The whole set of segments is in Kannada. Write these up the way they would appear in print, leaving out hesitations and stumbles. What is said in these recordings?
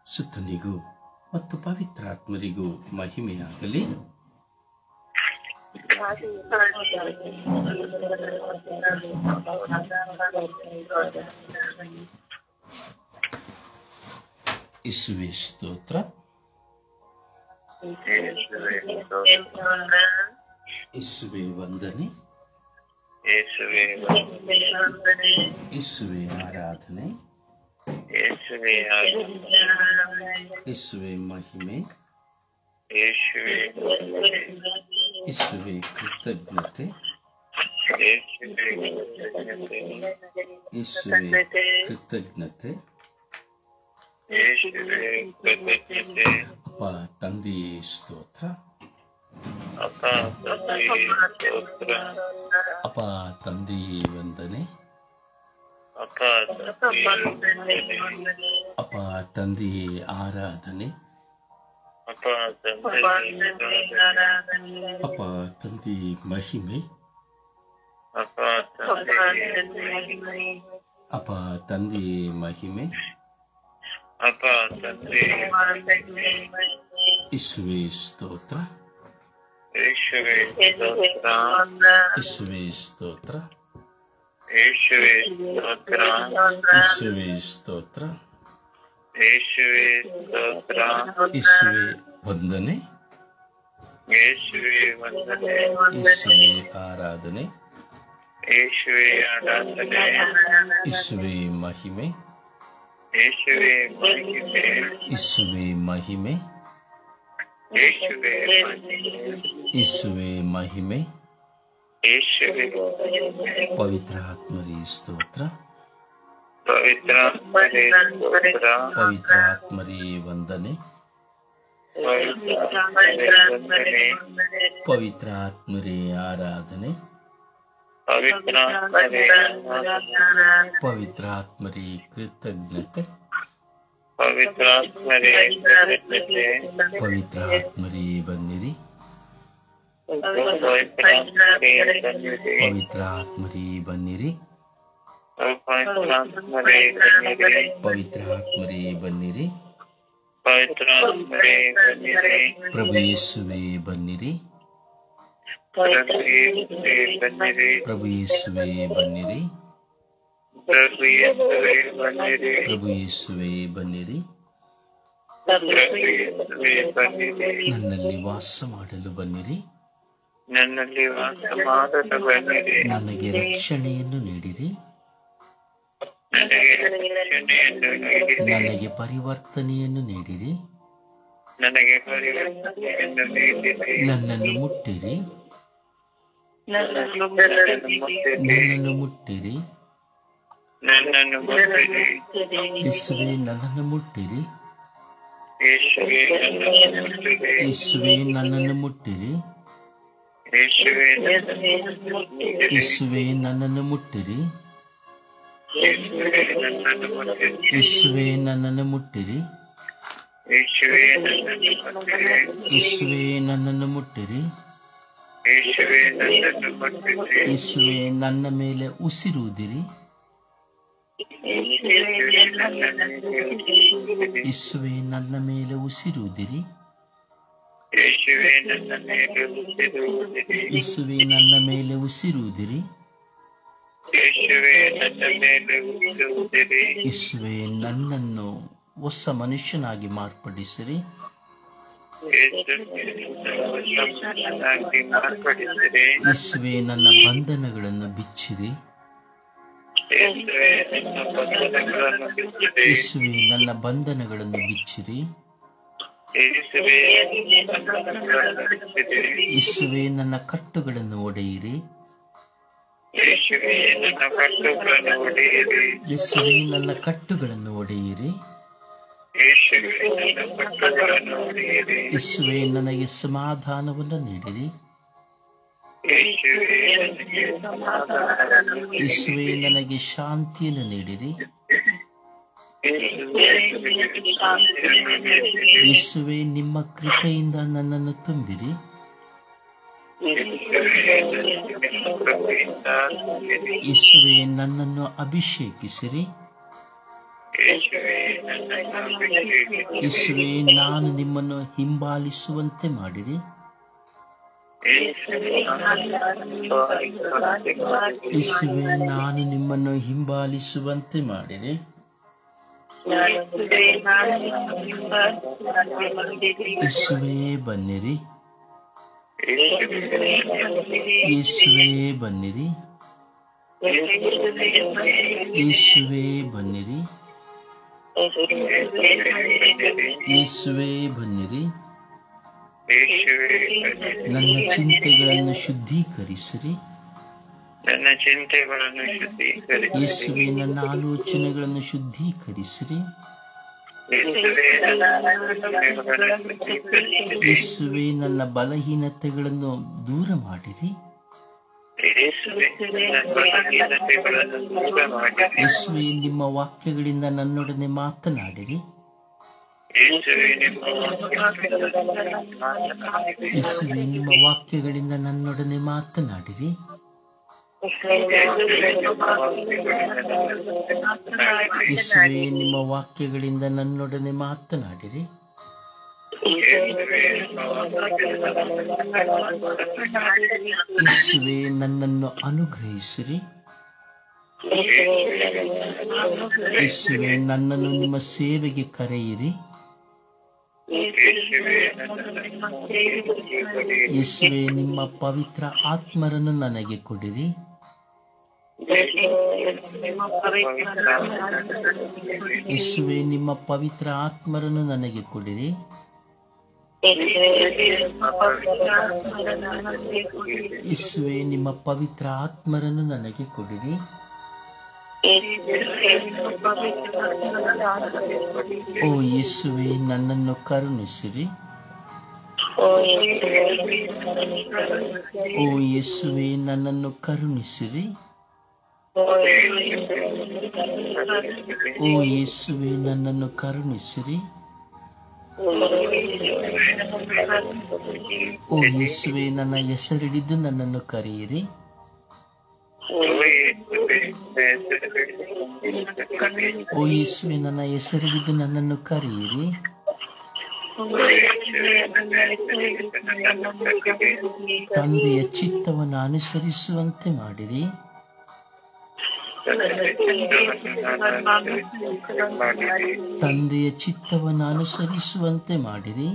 ಸುತ್ತನಿಗೂ ಮತ್ತು ಪವಿತ್ರಾತ್ಮರಿಗೂ ಮಹಿಮೆಯಾಗಲಿ. ಯೇಸುವೇ ಸ್ತೋತ್ರ. ಯೇಸುವೇ ವಂದನೆ. ಯೇಸುವೇ ಆರಾಧನೆ. ಯೇಸುವೇ ಮಹಿಮೆ. ಯೇಸುವೇ ಕೃತಜ್ಞತೆ. ಯೇಸುವೇ ಕೃತಜ್ಞತೆ. ಅಪ್ಪ ತಂದೆಯೇ ಸ್ತೋತ್ರ. ಅಪ್ಪ ತಂದೆಯೇ ವಂದನೆ. ಅಪ್ಪ ತಂದೆಯೇ ಆರಾಧನೆ. ಅಪ್ಪ ತಂದೆಯೇ ಮಹಿಮೆ. ಅಪ್ಪ ತಂದೆಯೇ ಮಹಿಮೆ. ಯೇಸುವೇ ಸ್ತೋತ್ರ. ಯೇಸುವೇ ಸ್ತೋತ್ರ. ಯೇಸುವೇ ಸ್ತೋತ್ರ. ಯೇಸುವೇ ವಂದನೆ. ಯೇಸುವೇ ಆರಾಧನೆ. ಯೇಸುವೇ ಮಹಿಮೆ. ಯೇಸುವೇ ಮಹಿಮೆ. ಯೇಸುವೇ ಮಹಿಮೆ. ಪವಿತ್ರ ಆತ್ಮರೇ ಸ್ತೋತ್ರ. ಪವಿತ್ರ ಆತ್ಮರೇ ವಂದನೆ. ಪವಿತ್ರ ಆತ್ಮರೇ ಆರಾಧನೆ. ಪವಿತ್ರ ಆತ್ಮರೇ ಕೃತಜ್ಞತೆ. ಪವಿತ್ರ ಆತ್ಮರೇ ಬನ್ನಿರಿ. ಪವಿತ್ರ ಆತ್ಮರೇ ಬನ್ನಿರಿ. ಪವಿತ್ರ ಆತ್ಮರೇ ಬನ್ನಿರಿ. ಪ್ರಭು ಯೇಸುವೇ ಬನ್ನಿರಿ. ಪ್ರಭು ಯೇಸುವೇ ಬನ್ನಿರಿ. ಪ್ರಭು ಯೇಸುವೇ ಬನ್ನಿರಿ. ನನ್ನಲ್ಲಿ ವಾಸ ಮಾಡಲು ಬನ್ನಿರಿ. ನನಗೆ ರಕ್ಷಣೆಯನ್ನು ನೀಡಿರಿ. ನನಗೆ ಪರಿವರ್ತನೆಯನ್ನು ನೀಡಿರಿ. ನನ್ನನ್ನು ಮುಟ್ಟಿರಿ. ನನ್ನನ್ನು ಮುಟ್ಟಿರಿ. ಯೇಸುವೇ ನನ್ನನ್ನು ಮುಟ್ಟಿರಿ. ಯೇಸುವೇ ನನ್ನನ್ನು ಮುಟ್ಟಿರಿ. ಯೇಸುವೇ ನನ್ನನ್ನು ಮುಟ್ಟಿರಿ. ಯೇಸುವೇ ನನ್ನನ್ನು ಮುಟ್ಟಿರಿ. ಯೇಸುವೇ ನನ್ನನ್ನು ಮುಟ್ಟಿರಿ. ಯೇಸುವೇ ನನ್ನ ಮೇಲೆ ಉಸಿರುವುದಿರಿ. ಯೇಸುವೇ ನನ್ನ ಮೇಲೆ ಉಸಿರುವುದಿರಿ. ಯೇಸುವೇ ನನ್ನ ಮೇಲೆ ಉಸಿರುವುದಿರಿ. ಯೇಸುವೇ ನನ್ನನ್ನು ಹೊಸ ಮನುಷ್ಯನಾಗಿ ಮಾರ್ಪಡಿಸಿರಿ. ಯೇಸುವೇ ನನ್ನ ಬಂಧನಗಳನ್ನು ಬಿಚ್ಚಿರಿ. ಯೇಸುವೇ ನನ್ನ ಬಂಧನಗಳನ್ನು ಬಿಚ್ಚಿರಿ. ಯೇಸುವೇ ನನ್ನ ಕಟ್ಟುಗಳನ್ನು ಒಡೆಯಿರಿ. ಯೇಸುವೇ ನನ್ನ ಕಟ್ಟುಗಳನ್ನು ಒಡೆಯಿರಿ. ಯೇಸುವೇ ನನಗೆ ಸಮಾಧಾನವನ್ನು ನೀಡಿರಿ. ಯೇಸುವೇ ನನಗೆ ಶಾಂತಿಯನ್ನು ನೀಡಿರಿ. ಯೇಸುವೇ ನಿಮ್ಮ ಕೃಪೆಯಿಂದ ನನ್ನನ್ನು ತುಂಬಿರಿ. ಯೇಸುವೇ ನನ್ನನ್ನು ಅಭಿಷೇಕಿಸಿರಿ. ಯೇಸುವೆ ನಾನು ನಿಮ್ಮನ್ನು ಹಿಂಬಾಲಿಸುವಂತೆ ಮಾಡಿರಿ. ಯೇಸುವೆ ನಾನು ನಿಮ್ಮನ್ನು ಹಿಂಬಾಲಿಸುವಂತೆ ಮಾಡಿರಿ. ಯೇಸುವೆ ಬನ್ನಿರಿ. ಯೇಸುವೆ ಬನ್ನಿರಿ. ಯೇಸುವೆ ಬನ್ನಿರಿ. ಯೇಸುವೆ ಬನ್ನಿರಿ. ನನ್ನ ಚಿಂತೆಗಳನ್ನು ಶುದ್ಧೀಕರಿಸಿರಿ. ಯೇಸುವೆ ನನ್ನ ಆಲೋಚನೆಗಳನ್ನು ಶುದ್ಧೀಕರಿಸಿರಿ. ಯೇಸುವೆ ನನ್ನ ಬಲಹೀನತೆಗಳನ್ನು ದೂರ ಮಾಡಿರಿ. ಯೇಸುವೆ ನಿಮ್ಮ ವಾಕ್ಯಗಳಿಂದ ನನ್ನೊಡನೆ ಮಾತನಾಡಿರಿ. ಯೇಸುವೆ ನಿಮ್ಮ ವಾಕ್ಯಗಳಿಂದ ನನ್ನೊಡನೆ ಮಾತನಾಡಿರಿ. ಯೇಸುವೆ ನಿಮ್ಮ ವಾಕ್ಯಗಳಿಂದ ನನ್ನೊಡನೆ ಮಾತನಾಡಿರಿ. ಯೇಸುವೆ ನನ್ನನ್ನು ಅನುಗ್ರಹಿಸಿರಿ. ಯೇಸುವೆ ನನ್ನನ್ನು ನಿಮ್ಮ ಸೇವೆಗೆ ಕರೆಯಿರಿ. ಯೇಸುವೆ ನಿಮ್ಮ ಪವಿತ್ರ ಆತ್ಮರನ್ನು ನನಗೆ ಕೊಡಿರಿ. ಯೇಸುವೆ ನಿಮ್ಮ ಪವಿತ್ರ ಆತ್ಮರನ್ನು ನನಗೆ ಕೊಡಿರಿ. ಯೇಸುವೆ ನಿಮ್ಮ ಪವಿತ್ರ ಆತ್ಮರನ್ನು ನನಗೆ ಕೊಡಿರಿ. ಓ ಯೇಸುವೆ ನನ್ನನ್ನು ಕರುಣಿಸಿರಿ. ಓ ಯೇಸುವೆ ನನ್ನನ್ನು ಕರುಣಿಸಿರಿ. ಓ ಯೇಸುವೆ ನನ್ನನ್ನು ಕರುಣಿಸಿರಿ. ಓ ಯೇಸುವೆ ನನ್ನ ಹೆಸರಿಡಿದು ನನ್ನನ್ನು ಕರೆಯಿರಿ. ಓ ಯೇಸುವೆ ನನ್ನ ಹೆಸರಿಡಿದು ನನ್ನನ್ನು ಕರೆಯಿರಿ. ತಂದೆಯ ಚಿತ್ತವನ್ನು ಅನುಸರಿಸುವಂತೆ ಮಾಡಿರಿ. ತಂದೆಯ ಚಿತ್ತವನ್ನು ಅನುಸರಿಸುವಂತೆ ಮಾಡಿರಿ.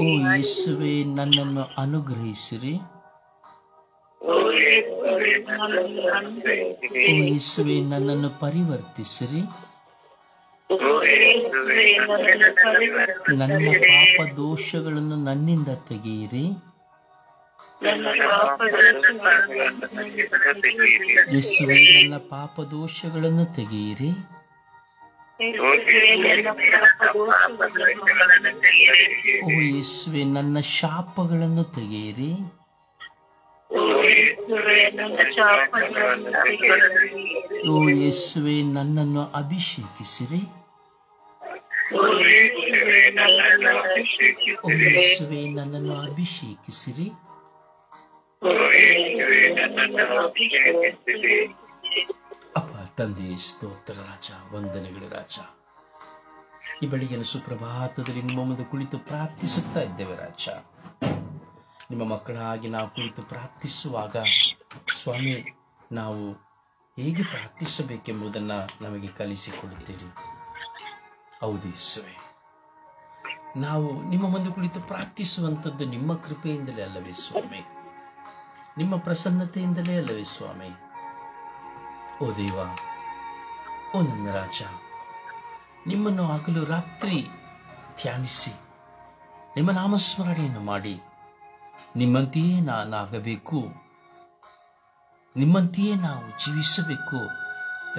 ಓ ಯೇಸುವೆ ನನ್ನನ್ನು ಅನುಗ್ರಹಿಸಿರಿ. ಓ ಯೇಸುವೆ ನನ್ನನ್ನು ಪರಿವರ್ತಿಸಿರಿ. ನನ್ನ ಪಾಪ ದೋಷಗಳನ್ನು ನನ್ನಿಂದ ತೆಗೆಯಿರಿ. ಯೇಸುವೆ ನನ್ನ ಪಾಪ ದೋಷಗಳನ್ನು ತೆಗೆಯಿರಿ. ಓ ಯೇಸುವೆ ನನ್ನ ಶಾಪಗಳನ್ನು ತೆಗೆಯಿರಿ. ಓ ಯೇಸುವೆ ನನ್ನನ್ನು ಅಭಿಷೇಕಿಸಿರಿ. ಓ ಯೇಸುವೆ ನನ್ನನ್ನು ಅಭಿಷೇಕಿಸಿರಿ. ಅಪ್ಪ ತಂದೆ ಸ್ತೋತ್ರ ರಾಜ, ವಂದನೆಗಳು ರಾಜ. ಈ ಬೆಳಗಿನ ಸುಪ್ರಭಾತದಲ್ಲಿ ನಿಮ್ಮ ಮುಂದೆ ಕುಳಿತು ಪ್ರಾರ್ಥಿಸುತ್ತಾ ಇದ್ದೇವೆ ರಾಜ. ನಿಮ್ಮ ಮಕ್ಕಳಾಗಿ ನಾವು ಕುಳಿತು ಪ್ರಾರ್ಥಿಸುವಾಗ ಸ್ವಾಮಿ ನಾವು ಹೇಗೆ ಪ್ರಾರ್ಥಿಸಬೇಕೆಂಬುದನ್ನು ನಮಗೆ ಕಲಿಸಿಕೊಡುತ್ತೀರಿ. ಹೌದು ಯೇಸುವೆ, ನಾವು ನಿಮ್ಮ ಮುಂದೆ ಕುಳಿತು ಪ್ರಾರ್ಥಿಸುವಂಥದ್ದು ನಿಮ್ಮ ಕೃಪೆಯಿಂದಲೇ ಅಲ್ಲವೇ ಸ್ವಾಮಿ, ನಿಮ್ಮ ಪ್ರಸನ್ನತೆಯಿಂದಲೇ ಅಲ್ಲವೇ ಸ್ವಾಮಿ. ಓ ದೇವ, ಓ ನನ್ನ ರಾಜ, ನಿಮ್ಮನ್ನು ಹಗಲು ರಾತ್ರಿ ಧ್ಯಾನಿಸಿ ನಿಮ್ಮ ನಾಮಸ್ಮರಣೆಯನ್ನು ಮಾಡಿ ನಿಮ್ಮಂತೆಯೇ ನಾನಾಗಬೇಕು, ನಿಮ್ಮಂತೆಯೇ ನಾವು ಜೀವಿಸಬೇಕು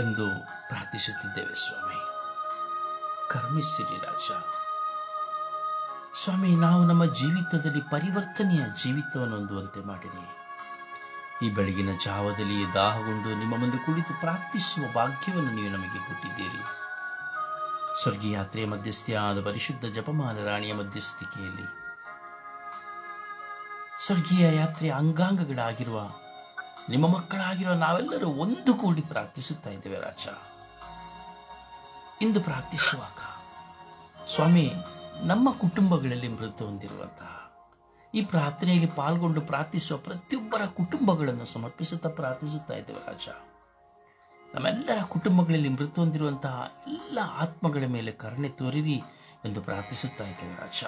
ಎಂದು ಪ್ರಾರ್ಥಿಸುತ್ತಿದ್ದೇವೆ ಸ್ವಾಮಿ. ಕರುಣಿಸಿರಿ ರಾಜ. ಸ್ವಾಮಿ, ನಾವು ನಮ್ಮ ಜೀವಿತದಲ್ಲಿ ಪರಿವರ್ತನೆಯ ಜೀವಿತವನ್ನು ಹೊಂದುವಂತೆ ಮಾಡಿರಿ. ಈ ಬೆಳಗಿನ ಜಾವದಲ್ಲಿ ದಾಹಗೊಂಡು ನಿಮ್ಮ ಮುಂದೆ ಕುಳಿತು ಪ್ರಾರ್ಥಿಸುವ ಭಾಗ್ಯವನ್ನು ನೀವು ನಮಗೆ ಕೊಟ್ಟಿದ್ದೀರಿ. ಸ್ವರ್ಗೀಯ ಯಾತ್ರೆಯ ಮಧ್ಯಸ್ಥೆಯಾದ ಪರಿಶುದ್ಧ ಜಪಮಾಲ ರಾಣಿಯ ಮಧ್ಯಸ್ಥಿಕೆಯಲ್ಲಿ ಸ್ವರ್ಗೀಯ ಯಾತ್ರೆಯ ಅಂಗಾಂಗಗಳಾಗಿರುವ ನಿಮ್ಮ ಮಕ್ಕಳಾಗಿರೋ ನಾವೆಲ್ಲರೂ ಒಂದು ಕೂಡಿ ಪ್ರಾರ್ಥಿಸುತ್ತಾ ಇದ್ದೇವೆ ರಾಜ. ಇಂದು ಪ್ರಾರ್ಥಿಸುವಾಗ ಸ್ವಾಮಿ, ನಮ್ಮ ಕುಟುಂಬಗಳಲ್ಲಿ ಮೃತ್ಯು ಹೊಂದಿರುವಂತಹ ಈ ಪ್ರಾರ್ಥನೆಯಲ್ಲಿ ಪಾಲ್ಗೊಂಡು ಪ್ರಾರ್ಥಿಸುವ ಪ್ರತಿಯೊಬ್ಬರ ಕುಟುಂಬಗಳನ್ನು ಸಮರ್ಪಿಸುತ್ತಾ ಪ್ರಾರ್ಥಿಸುತ್ತಾ ಇದ್ದೇವೆ ರಾಜ. ನಮ್ಮೆಲ್ಲರ ಕುಟುಂಬಗಳಲ್ಲಿ ಮೃತ್ಯು ಹೊಂದಿರುವಂತಹ ಎಲ್ಲ ಆತ್ಮಗಳ ಮೇಲೆ ಕರುಣೆ ತೋರಿರಿ ಎಂದು ಪ್ರಾರ್ಥಿಸುತ್ತಾ ಇದ್ದೇವೆ ರಾಜ.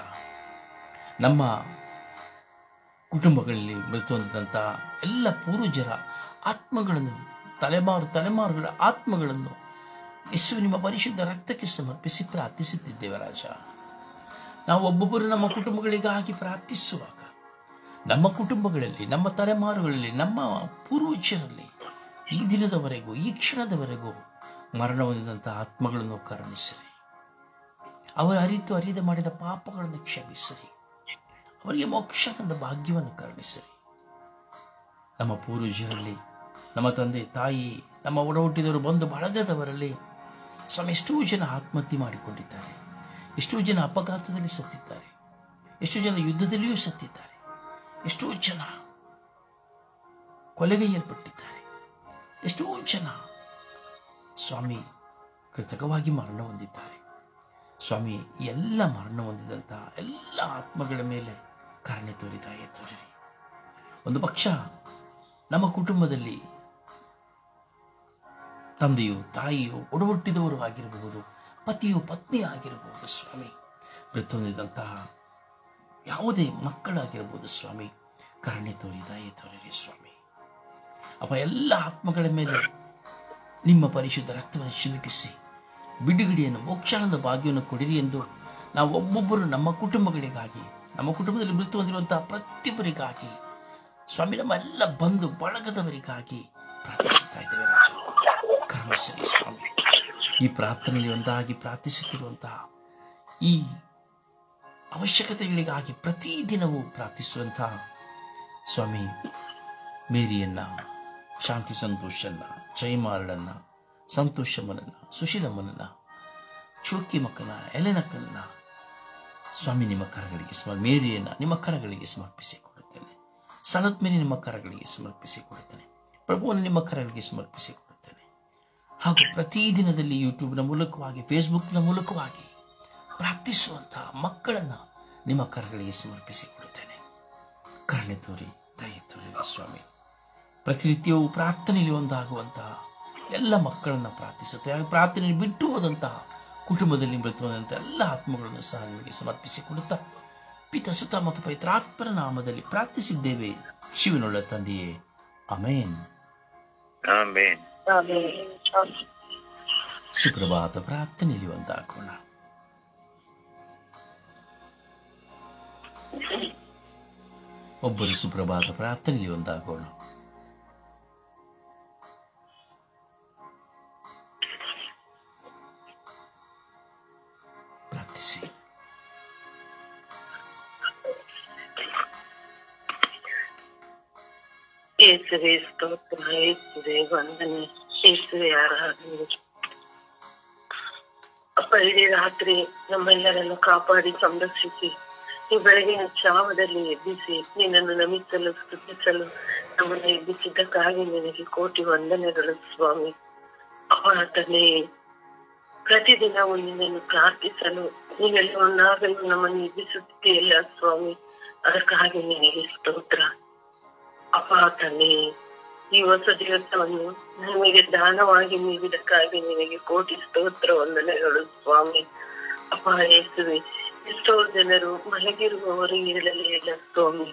ನಮ್ಮ ಕುಟುಂಬಗಳಲ್ಲಿ ಮೃತ್ಯು ಹೊಂದಿದಂತಹ ಎಲ್ಲ ಪೂರ್ವಜರ ಆತ್ಮಗಳನ್ನು, ತಲೆಮಾರುಗಳ ಆತ್ಮಗಳನ್ನು ಯೇಸು ನಿಮ್ಮ ಪರಿಶುದ್ಧ ರಕ್ತಕ್ಕೆ ಸಮರ್ಪಿಸಿ ಪ್ರಾರ್ಥಿಸುತ್ತಿದ್ದೇವೆ ರಾಜ. ನಾವು ಒಬ್ಬೊಬ್ಬರು ನಮ್ಮ ಕುಟುಂಬಗಳಿಗಾಗಿ ಪ್ರಾರ್ಥಿಸುವಾಗ ನಮ್ಮ ಕುಟುಂಬಗಳಲ್ಲಿ, ನಮ್ಮ ತಲೆಮಾರುಗಳಲ್ಲಿ, ನಮ್ಮ ಪೂರ್ವಜರಲ್ಲಿ ಈ ದಿನದವರೆಗೂ, ಈ ಕ್ಷಣದವರೆಗೂ ಮರಣ ಹೊಂದಿದಂತಹ ಆತ್ಮಗಳನ್ನು ಕರುಣಿಸಿರಿ. ಅವರು ಅರಿಯದೆ ಮಾಡಿದ ಪಾಪಗಳನ್ನು ಕ್ಷಮಿಸಿರಿ. ಅವರಿಗೆ ಮೋಕ್ಷದ ಭಾಗ್ಯವನ್ನು ಕರುಣಿಸಿರಿ. ನಮ್ಮ ಪೂರ್ವಜರಲ್ಲಿ, ನಮ್ಮ ತಂದೆ ತಾಯಿ, ನಮ್ಮ ಒಡ ಹುಟ್ಟಿದವರು, ಬಂಧು ಬಳಗದವರಲ್ಲಿ ಸ್ವಾಮಿ ಎಷ್ಟೋ ಜನ ಆತ್ಮಹತ್ಯೆ ಮಾಡಿಕೊಂಡಿದ್ದಾರೆ, ಎಷ್ಟೋ ಜನ ಅಪಘಾತದಲ್ಲಿ ಸತ್ತಿದ್ದಾರೆ, ಎಷ್ಟೋ ಜನ ಯುದ್ಧದಲ್ಲಿಯೂ ಸತ್ತಿದ್ದಾರೆ, ಎಷ್ಟೋ ಜನ ಕೊಲೆಗೈಯಲ್ಪಟ್ಟಿದ್ದಾರೆ, ಎಷ್ಟೋ ಜನ ಸ್ವಾಮಿ ಕೃತಕವಾಗಿ ಮರಣ ಹೊಂದಿದ್ದಾರೆ. ಸ್ವಾಮಿ, ಎಲ್ಲ ಮರಣ ಹೊಂದಿದಂತಹ ಎಲ್ಲ ಆತ್ಮಗಳ ಮೇಲೆ ಕರುಣೆ ತೋರಿರಿ. ಒಂದು ಪಕ್ಷ ನಮ್ಮ ಕುಟುಂಬದಲ್ಲಿ ತಂದೆಯು, ತಾಯಿಯು, ಒಡಹುಟ್ಟಿದವರು ಆಗಿರಬಹುದು, ಪತಿಯು, ಪತ್ನಿ ಆಗಿರಬಹುದು ಸ್ವಾಮಿ, ಮೃತ್ಯು ಹೊಂದಿದಂತಹ ಯಾವುದೇ ಮಕ್ಕಳಾಗಿರಬಹುದು ಸ್ವಾಮಿ, ಕರುಣೆ ತೋರಿರಿ ಸ್ವಾಮಿ. ಅಪ್ಪ, ಎಲ್ಲ ಆತ್ಮಗಳ ಮೇಲೆ ನಿಮ್ಮ ಪರಿಶುದ್ಧ ರಕ್ತವನ್ನು ಚಿಮುಕಿಸಿ ಬಿಡುಗಡೆಯನ್ನು, ಮೋಕ್ಷಾನಂದ ಭಾಗ್ಯವನ್ನು ಕೊಡಿರಿ ಎಂದು ನಾವು ಒಬ್ಬೊಬ್ಬರು ನಮ್ಮ ಕುಟುಂಬಗಳಿಗಾಗಿ, ನಮ್ಮ ಕುಟುಂಬದಲ್ಲಿ ಮೃತ್ಯು ಹೊಂದಿರುವಂತಹ ಪ್ರತಿಯೊಬ್ಬರಿಗಾಗಿ ಸ್ವಾಮಿ, ನಮ್ಮ ಎಲ್ಲ ಬಂಧು ಬಳಗದವರಿಗಾಗಿ ಪ್ರಾರ್ಥಿಸುತ್ತಾ ಇದ್ದೇವೆ ರಾಜ. ಕರುಣಿಸಲಿ ಸ್ವಾಮಿ. ಈ ಪ್ರಾರ್ಥನೆಯಲ್ಲಿ ಒಂದಾಗಿ ಪ್ರಾರ್ಥಿಸುತ್ತಿರುವಂತಹ ಈ ಅವಶ್ಯಕತೆಗಳಿಗಾಗಿ ಪ್ರತಿದಿನವೂ ಪ್ರಾರ್ಥಿಸುವಂತಹ ಸ್ವಾಮಿ ಮೇರಿಯನ್ನ, ಶಾಂತಿ ಸಂತೋಷನ್ನ, ಜಯಮಾರಳನ್ನ, ಸಂತೋಷಮ್ಮನನ್ನ, ಸುಶೀಲಮ್ಮನನ್ನ, ಚೋಕಿ ಮಕ್ಕನ, ಎಲೆನಕ್ಕನ್ನ ಸ್ವಾಮಿ ನಿಮ್ಮ ಕರಗಳಿಗೆ ಮೇರಿಯನ್ನ ನಿಮ್ಮ ಕರಗಳಿಗೆ ಸಮರ್ಪಿಸಿಕೊಡುತ್ತೇನೆ. ಸನತ್ ಮೇರಿ ನಿಮ್ಮ ಕರಗಳಿಗೆ ಸಮರ್ಪಿಸಿಕೊಡುತ್ತೇನೆ. ಪ್ರಭುವನ್ನು ನಿಮ್ಮ ಕರಗಳಿಗೆ ಸಮರ್ಪಿಸಿಕೊಡುತ್ತೇನೆ. ಹಾಗೂ ಪ್ರತಿದಿನದಲ್ಲಿ ಯೂಟ್ಯೂಬ್ನ ಮೂಲಕವಾಗಿ, ಫೇಸ್ಬುಕ್ನ ಮೂಲಕವಾಗಿ ಪ್ರಾರ್ಥಿಸುವಂತಹ ಮಕ್ಕಳನ್ನು ನಿಮ್ಮ ಕರಗಳಿಗೆ ಸಮರ್ಪಿಸಿಕೊಡುತ್ತೇನೆ. ಕರುಣೆ ತೋರಿ, ದಯೆ ತೋರಿರಿ ಸ್ವಾಮಿ. ಪ್ರತಿನಿತ್ಯವೂ ಪ್ರಾರ್ಥನೆಯಲ್ಲಿ ಒಂದಾಗುವಂತಹ ಎಲ್ಲ ಮಕ್ಕಳನ್ನು ಪ್ರಾರ್ಥಿಸುತ್ತೆ. ಪ್ರಾರ್ಥನೆಯಲ್ಲಿ ಬಿಟ್ಟು ಹೋದಂತಹ ಕುಟುಂಬದಲ್ಲಿ ಮೃತವಾದಂತಹ ಎಲ್ಲ ಆತ್ಮಗಳನ್ನು ಸಹ ನಿಮಗೆ ಸಮರ್ಪಿಸಿಕೊಡುತ್ತಾ ಪಿತ, ಸುತ ಮತ್ತು ಪವಿತ್ರಾತ್ಮರ ನಾಮದಲ್ಲಿ ಪ್ರಾರ್ಥಿಸಿದ್ದೇವೆ ಶಿವನುಳ್ಳ ತಂದೆಯೇ, ಆಮೇನ್. ಸುಪ್ರಭಾತ ಪ್ರಾರ್ಥನೆಯಲ್ಲಿ ಒಂದಾಗೋಣ. ಒಬ್ಬರು ಸುಪ್ರಭಾತ ಪ್ರಾರ್ಥನೆಯಲ್ಲಿ ಒಂದಾಗೋಣ. ಪ್ರಾರ್ಥಿಸಿ. ಯೇಸುವೇ ಸ್ತೋತ್ರ, ಯೇಸುವೇ ವಂದನೆ, ಯೇಸುವೇ ಆರಾಧನೆ. ಅಪ್ಪ, ಇಡೀ ರಾತ್ರಿ ನಮ್ಮೆಲ್ಲರನ್ನು ಕಾಪಾಡಿ ಸಂರಕ್ಷಿಸಿ ಈ ಬೆಳಗಿನ ಚಾವದಲ್ಲಿ ಎಬ್ಬಿಸಿ ನಿನ್ನನ್ನು ನಮಿಸಲು, ಸ್ತುತಿಸಲು ನಮ್ಮನ್ನು ಎಬ್ಬಿಸಿದ್ದಕ್ಕಾಗಿ ನಿನಗೆ ಕೋಟಿ ವಂದನೆಗಳು ಸ್ವಾಮಿ. ಅಪ್ಪ ತಂದೆ, ಪ್ರತಿದಿನವೂ ನಿನ್ನನ್ನು ಪ್ರಾರ್ಥಿಸಲು ನೀವೆಲ್ಲ ಒಂದಾಗಲು ನಮ್ಮನ್ನು ಎಬ್ಬಿಸುತ್ತಿದೆಯಲ್ಲ ಸ್ವಾಮಿ, ಅದಕ್ಕಾಗಿ ನಿನಗೆ ಸ್ತೋತ್ರ. ಅಪ್ಪ ತಂದೆ, ಈ ಹೊಸ ದಿವಸವನ್ನು ನಮಗೆ ದಾನವಾಗಿ ನೀಡಿದಕ್ಕಾಗಿ ನಿನಗೆ ಕೋಟಿ ಸ್ತೋತ್ರ ವಂದನೆಗಳು ಸ್ವಾಮಿ. ಅಪ್ಪ ಯೇಸುವೆ, ಎಷ್ಟೋ ಜನರು ಮಲಗಿರುವವರು ಇರಲೇ ಇಲ್ಲ ಸ್ವಾಮಿ,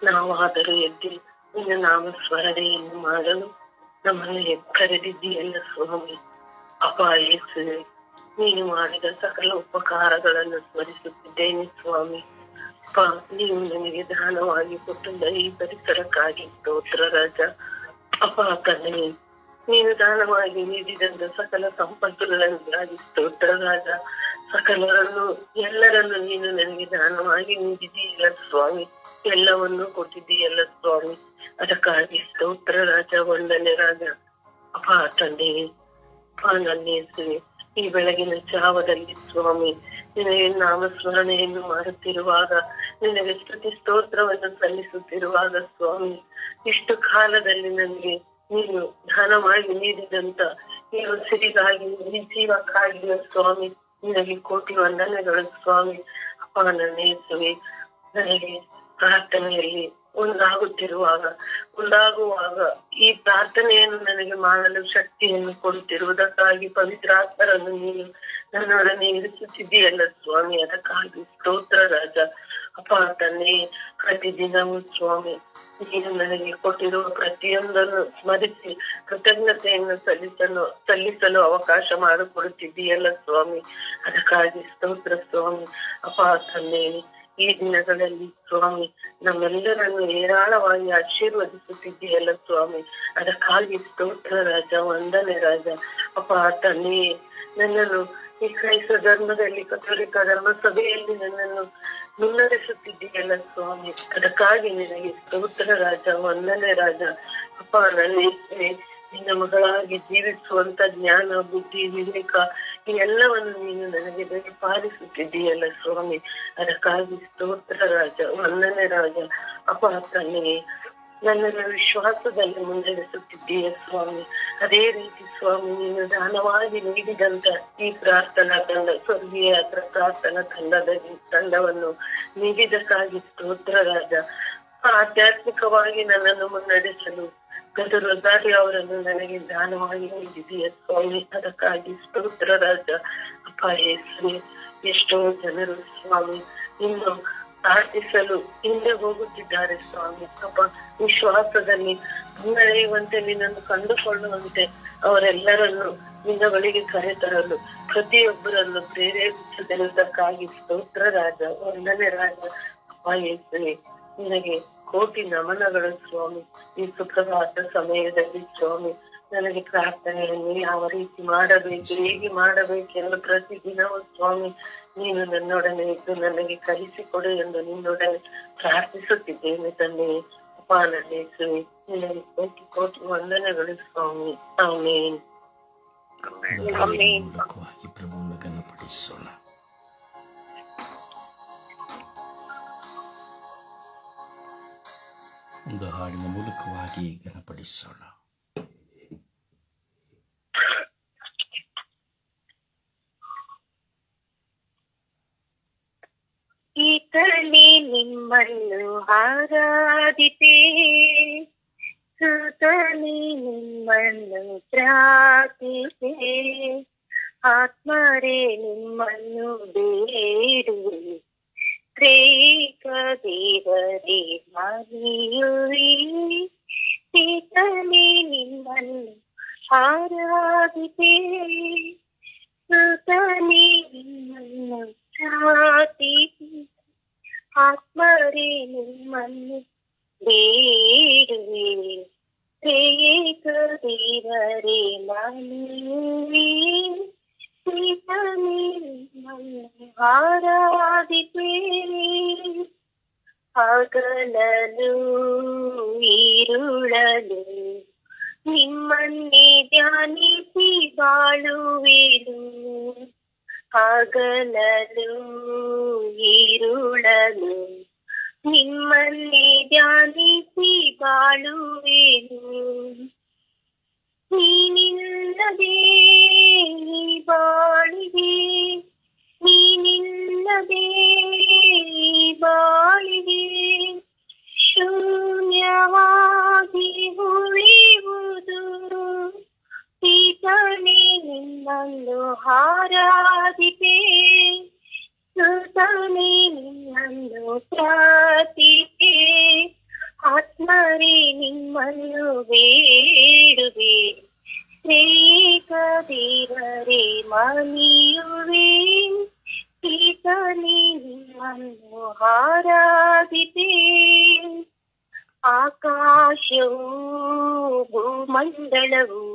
ನಾವಾದರೂ ಎದ್ದು ನಿನ್ನ ನಾಮ ಸ್ಮರಣೆಯನ್ನು ಮಾಡಲು ನಮ್ಮನ್ನು ಕರೆದಿದ್ದೀಯಲ್ಲ ಸ್ವಾಮಿ. ಅಪ್ಪ ಯೇಸುವೆ, ನೀನು ಮಾಡಿದ ಸಕಲ ಉಪಕಾರಗಳನ್ನು ಸ್ಮರಿಸುತ್ತಿದ್ದೇನೆ ಸ್ವಾಮಿ. ಅಪ್ಪ, ನೀವು ನನಗೆ ದಾನವಾಗಿ ಕೊಟ್ಟಿದ್ದ ಈ ಪರಿಸರಕ್ಕಾಗಿ ಸ್ತೋತ್ರ ರಾಜ. ಅಪ್ಪ ತಂದೆ, ನೀನು ದಾನವಾಗಿ ನೀಡಿದಂತ ಸಕಲ ಸಂಪತ್ತುಗಳಿಗಾಗಿ ಸ್ತೋತ್ರ ರಾಜ. ಎಲ್ಲರನ್ನು ನೀನು ನನಗೆ ದಾನವಾಗಿ ನೀಡಿದೀಯಲ್ಲ ಸ್ವಾಮಿ, ಎಲ್ಲವನ್ನೂ ಕೊಟ್ಟಿದ್ದೀಯಲ್ಲ ಸ್ವಾಮಿ, ಅದಕ್ಕಾಗಿ ಸ್ತೋತ್ರ ರಾಜ, ವಂದನೆ ರಾಜ. ಅಪ್ಪ ತಂದೆ, ನನ್ನ ಯೇಸುವೆ, ಈ ಬೆಳಗಿನ ಜಾವದಲ್ಲಿ ಸ್ವಾಮಿ ನಿನಗೆ ನಾಮಸ್ಮರಣೆಯನ್ನು ಮಾಡುತ್ತಿರುವಾಗ ನಿನಗೆ ಸ್ತುತಿ ಸ್ತೋತ್ರವನ್ನು ಸಲ್ಲಿಸುತ್ತಿರುವಾಗ ಸ್ವಾಮಿ, ಇಷ್ಟು ಕಾಲದಲ್ಲಿ ನನಗೆ ನೀನು ದಾನವಾಗಿ ನೀಡಿದಂತ ಈ ಉಸಿರಿಗಾಗಿ, ಈ ಜೀವಕ್ಕಾಗಿ ಸ್ವಾಮಿ ನಿನಗೆ ಕೋಟಿ ವಂದನೆಗಳು ಸ್ವಾಮಿ. ಅಪ್ಪ ನನ್ನ ಯೇಸುವೆ, ನನಗೆ ಪ್ರಾರ್ಥನೆಯಲ್ಲಿ ಒಂದಾಗುವಾಗ ಈ ಪ್ರಾರ್ಥನೆಯನ್ನು ನನಗೆ ಮಾಡಲು ಶಕ್ತಿಯನ್ನು ಕೊಡುತ್ತಿರುವುದಕ್ಕಾಗಿ ಪವಿತ್ರಾತ್ಮರನ್ನು ನೀನು ನನ್ನೊಡನೆ ಇರಿಸುತ್ತಿದ್ದೀಯಲ್ಲ ಸ್ವಾಮಿ, ಅದಕ್ಕಾಗಿ ಸ್ತೋತ್ರ ರಾಜ. ಅಪ್ಪ ತಂದೆ, ಪ್ರತಿದಿನವೂ ಸ್ವಾಮಿ ನೀನು ನನಗೆ ಕೊಟ್ಟಿರುವ ಪ್ರತಿಯೊಂದನ್ನು ಸ್ಮರಿಸಿ ಕೃತಜ್ಞತೆಯನ್ನು ಸಲ್ಲಿಸಲು ಅವಕಾಶ ಮಾಡಿಕೊಡುತ್ತಿದ್ದೀಯಲ್ಲ ಸ್ವಾಮಿ, ಅದಕ್ಕಾಗಿ ಸ್ತೋತ್ರ ಸ್ವಾಮಿ. ಅಪ್ಪ ತಂದೆ, ಈ ದಿನಗಳಲ್ಲಿ ಸ್ವಾಮಿ ನಮ್ಮೆಲ್ಲರನ್ನು ಹೇರಾಳವಾಗಿ ಆಶೀರ್ವದಿಸುತ್ತಿದ್ದೀಯಲ್ಲ ಸ್ವಾಮಿ, ಅದಕ್ಕಾಗಿ ಸ್ತೋತ್ರ ರಾಜ, ವಂದನೆ ರಾಜ. ಅಪ್ಪ ತಂದೆ, ನನ್ನನ್ನು ಈ ಕ್ರೈಸ್ತ ಧರ್ಮದಲ್ಲಿ, ಕಥೋಲಿಕ ಧರ್ಮ ಸಭೆಯಲ್ಲಿ ನನ್ನನ್ನು ಮುನ್ನಡೆಸುತ್ತಿದ್ದೀಯಲ್ಲ ಸ್ವಾಮಿ, ಅದಕ್ಕಾಗಿ ನಿನಗೆ ಸ್ತೋತ್ರ ರಾಜ, ವಂದನೆ ರಾಜ. ಅಪ್ಪ ನನ್ನ ನಿನ್ನ ಮಗಳಾಗಿ ಜೀವಿಸುವಂತ ಜ್ಞಾನ, ಬುದ್ಧಿ, ವಿವೇಕ ಈ ಎಲ್ಲವನ್ನು ನೀನು ನನಗೆ ದಯಪಾಲಿಸುತ್ತಿದ್ದೀಯಲ್ಲ ಸ್ವಾಮಿ, ಅದಕ್ಕಾಗಿ ಸ್ತೋತ್ರ ರಾಜ, ವಂದನೆ ರಾಜ. ಅಪ್ಪ ತಂದೆ, ನನ್ನನ್ನು ವಿಶ್ವಾಸದಲ್ಲಿ ಮುನ್ನಡೆಸುತ್ತಿದ್ದೀಯ ಸ್ವಾಮಿ. ಅದೇ ರೀತಿ ಸ್ವಾಮಿ ನೀನು ದಾನವಾಗಿ ನೀಡಿದಂತ ಈ ಪ್ರಾರ್ಥನಾ ತಂಡ, ಸ್ವರ್ಗೀಯ ಪ್ರಾರ್ಥನಾ ತಂಡವನ್ನು ನೀಡಿದಕ್ಕಾಗಿ ಸ್ತೋತ್ರ ರಾಜ. ಆಧ್ಯಾತ್ಮಿಕವಾಗಿ ನನ್ನನ್ನು ಮುನ್ನಡೆಸಲು ಗದರ್ ರೊಜಾರಿ ಅವರನ್ನು ನನಗೆ ದಾನವಾಗಿ ನೀಡಿದೆಯ ಸ್ವಾಮಿ, ಅದಕ್ಕಾಗಿ ಸ್ತೋತ್ರ ರಾಜ. ಅಪ್ಪ ಯೇಸುವೆ, ಎಷ್ಟೋ ಜನರು ಸ್ವಾಮಿ ಇನ್ನು ಪ್ರಾರ್ಥಿಸಲು ಹಿಂದೆ ಹೋಗುತ್ತಿದ್ದಾರೆ ಸ್ವಾಮಿ. ಅಪ್ಪ ವಿಶ್ವಾಸದಲ್ಲಿ ಮುನ್ನಡೆಯುವಂತೆ, ನಿನ್ನನ್ನು ಕಂಡುಕೊಳ್ಳುವಂತೆ ಅವರೆಲ್ಲರನ್ನು ನಿನ್ನ ಬಳಿಗೆ ಕರೆತರಲು ಪ್ರತಿಯೊಬ್ಬರನ್ನು ಪ್ರೇರೇಪಿಸದಿರುವುದಕ್ಕಾಗಿ ಸ್ತೋತ್ರ ರಾಜ, ವಂದನೆ ರಾಜ. ಅಪ್ಪ ಯೇಸುವೆ, ನಿನಗೆ ಕೋಟಿ ನಮನಗಳು ಸ್ವಾಮಿ. ಈ ಸುಪ್ರಭಾತ ಸಮಯದಲ್ಲಿ ಸ್ವಾಮಿ ನನಗೆ ಪ್ರಾರ್ಥನೆಯನ್ನು ಯಾವ ರೀತಿ ಮಾಡಬೇಕು, ಹೇಗೆ ಮಾಡಬೇಕೆಂದು ಪ್ರತಿದಿನವೂ ಸ್ವಾಮಿ ನೀನು ನನ್ನೊಡನೆ ಇದ್ದು ನನಗೆ ಕಲಿಸಿಕೊಡು ಎಂದು ನಿನ್ನೊಡನೆ ಪ್ರಾರ್ಥಿಸುತ್ತಿದ್ದೇನೆ ತಂದೆ. ಅಪ್ಪ ನನ್ನ ಯೇಸುವೆ, ನಿನಗೆ ಕೋಟಿ ಕೋಟಿ ವಂದನೆಗಳು ಸ್ವಾಮಿ. ಆಮೇನ್. ಮೂಲಕವಾಗಿ ಪ್ರಭುವನ್ನು ಘನಪಡಿಸೋಣ. ಒಂದು ಹಾಡಿನ ಮೂಲಕವಾಗಿ ಘನಪಡಿಸೋಣ. ಈತನೇ ನಿಮ್ಮನ್ನು ಆರಾಧಿತೆ, ಸುತನೇ ನಿಮ್ಮನ್ನು ಪ್ರಾರ್ಥಿಸೆ, ಆತ್ಮರೇ ನಿಮ್ಮನ್ನು ಬೇಡುವೆ, ತ್ರೇಕ ದೇವರೇ ಮರೆಯುವೆ. ಈತನೇ ನಿಮ್ಮನ್ನು ಆರಾಧಿತೆ, ಸುತನೇ ನಿಮ್ಮನ್ನು ಪ್ರಾರ್ಥಿಸೆ, ಆತ್ಮರೇ ನಿಮ್ಮನ್ನು ಬೇಡುವೆ, ತ್ರೇಕ ದೇವರೇ ಮರೆಯುವೆ. ಈತನೇ ನಿಮ್ಮನ್ನು ಆರಾಧಿತೆ, ಹಗಲಲು ഇരുಳಲು ನಿಮ್ಮನ್ನೇ ಧ್ಯಾನಿಸಿ ಬಾಳುವೆನು, ಹಗಲಲು ഇരുಳಲು ನಿಮ್ಮನ್ನೇ ಧ್ಯಾನಿಸಿ ಬಾಳುವೆನು. ನೀನಿಲ್ಲದೆ ಬಾಳಿಗೆ, ನೀನಿಲ್ಲದೆ ಬಾಳಿಗೆ ಶೂನ್ಯವಾಗಿ ಉಳಿಯುವುದು. ಈತನೇ ನಿಮ್ಮನ್ನು ಆರಾಧಿತೆ, ಸುತನೇ ನಿಮ್ಮನ್ನು ಪ್ರಾರ್ಥಿಸೆ, ಆತ್ಮರೇ ನಿಮ್ಮನ್ನು ಬೇಡುವೆ, ತ್ರೇಕ ದೇವರೇ ಮರೆಯುವೆ. ಈತನೇ ನಿಮ್ಮನ್ನು ಆರಾಧಿತೆ, ಆಕಾಶವು ಭೂಮಂಡಲವು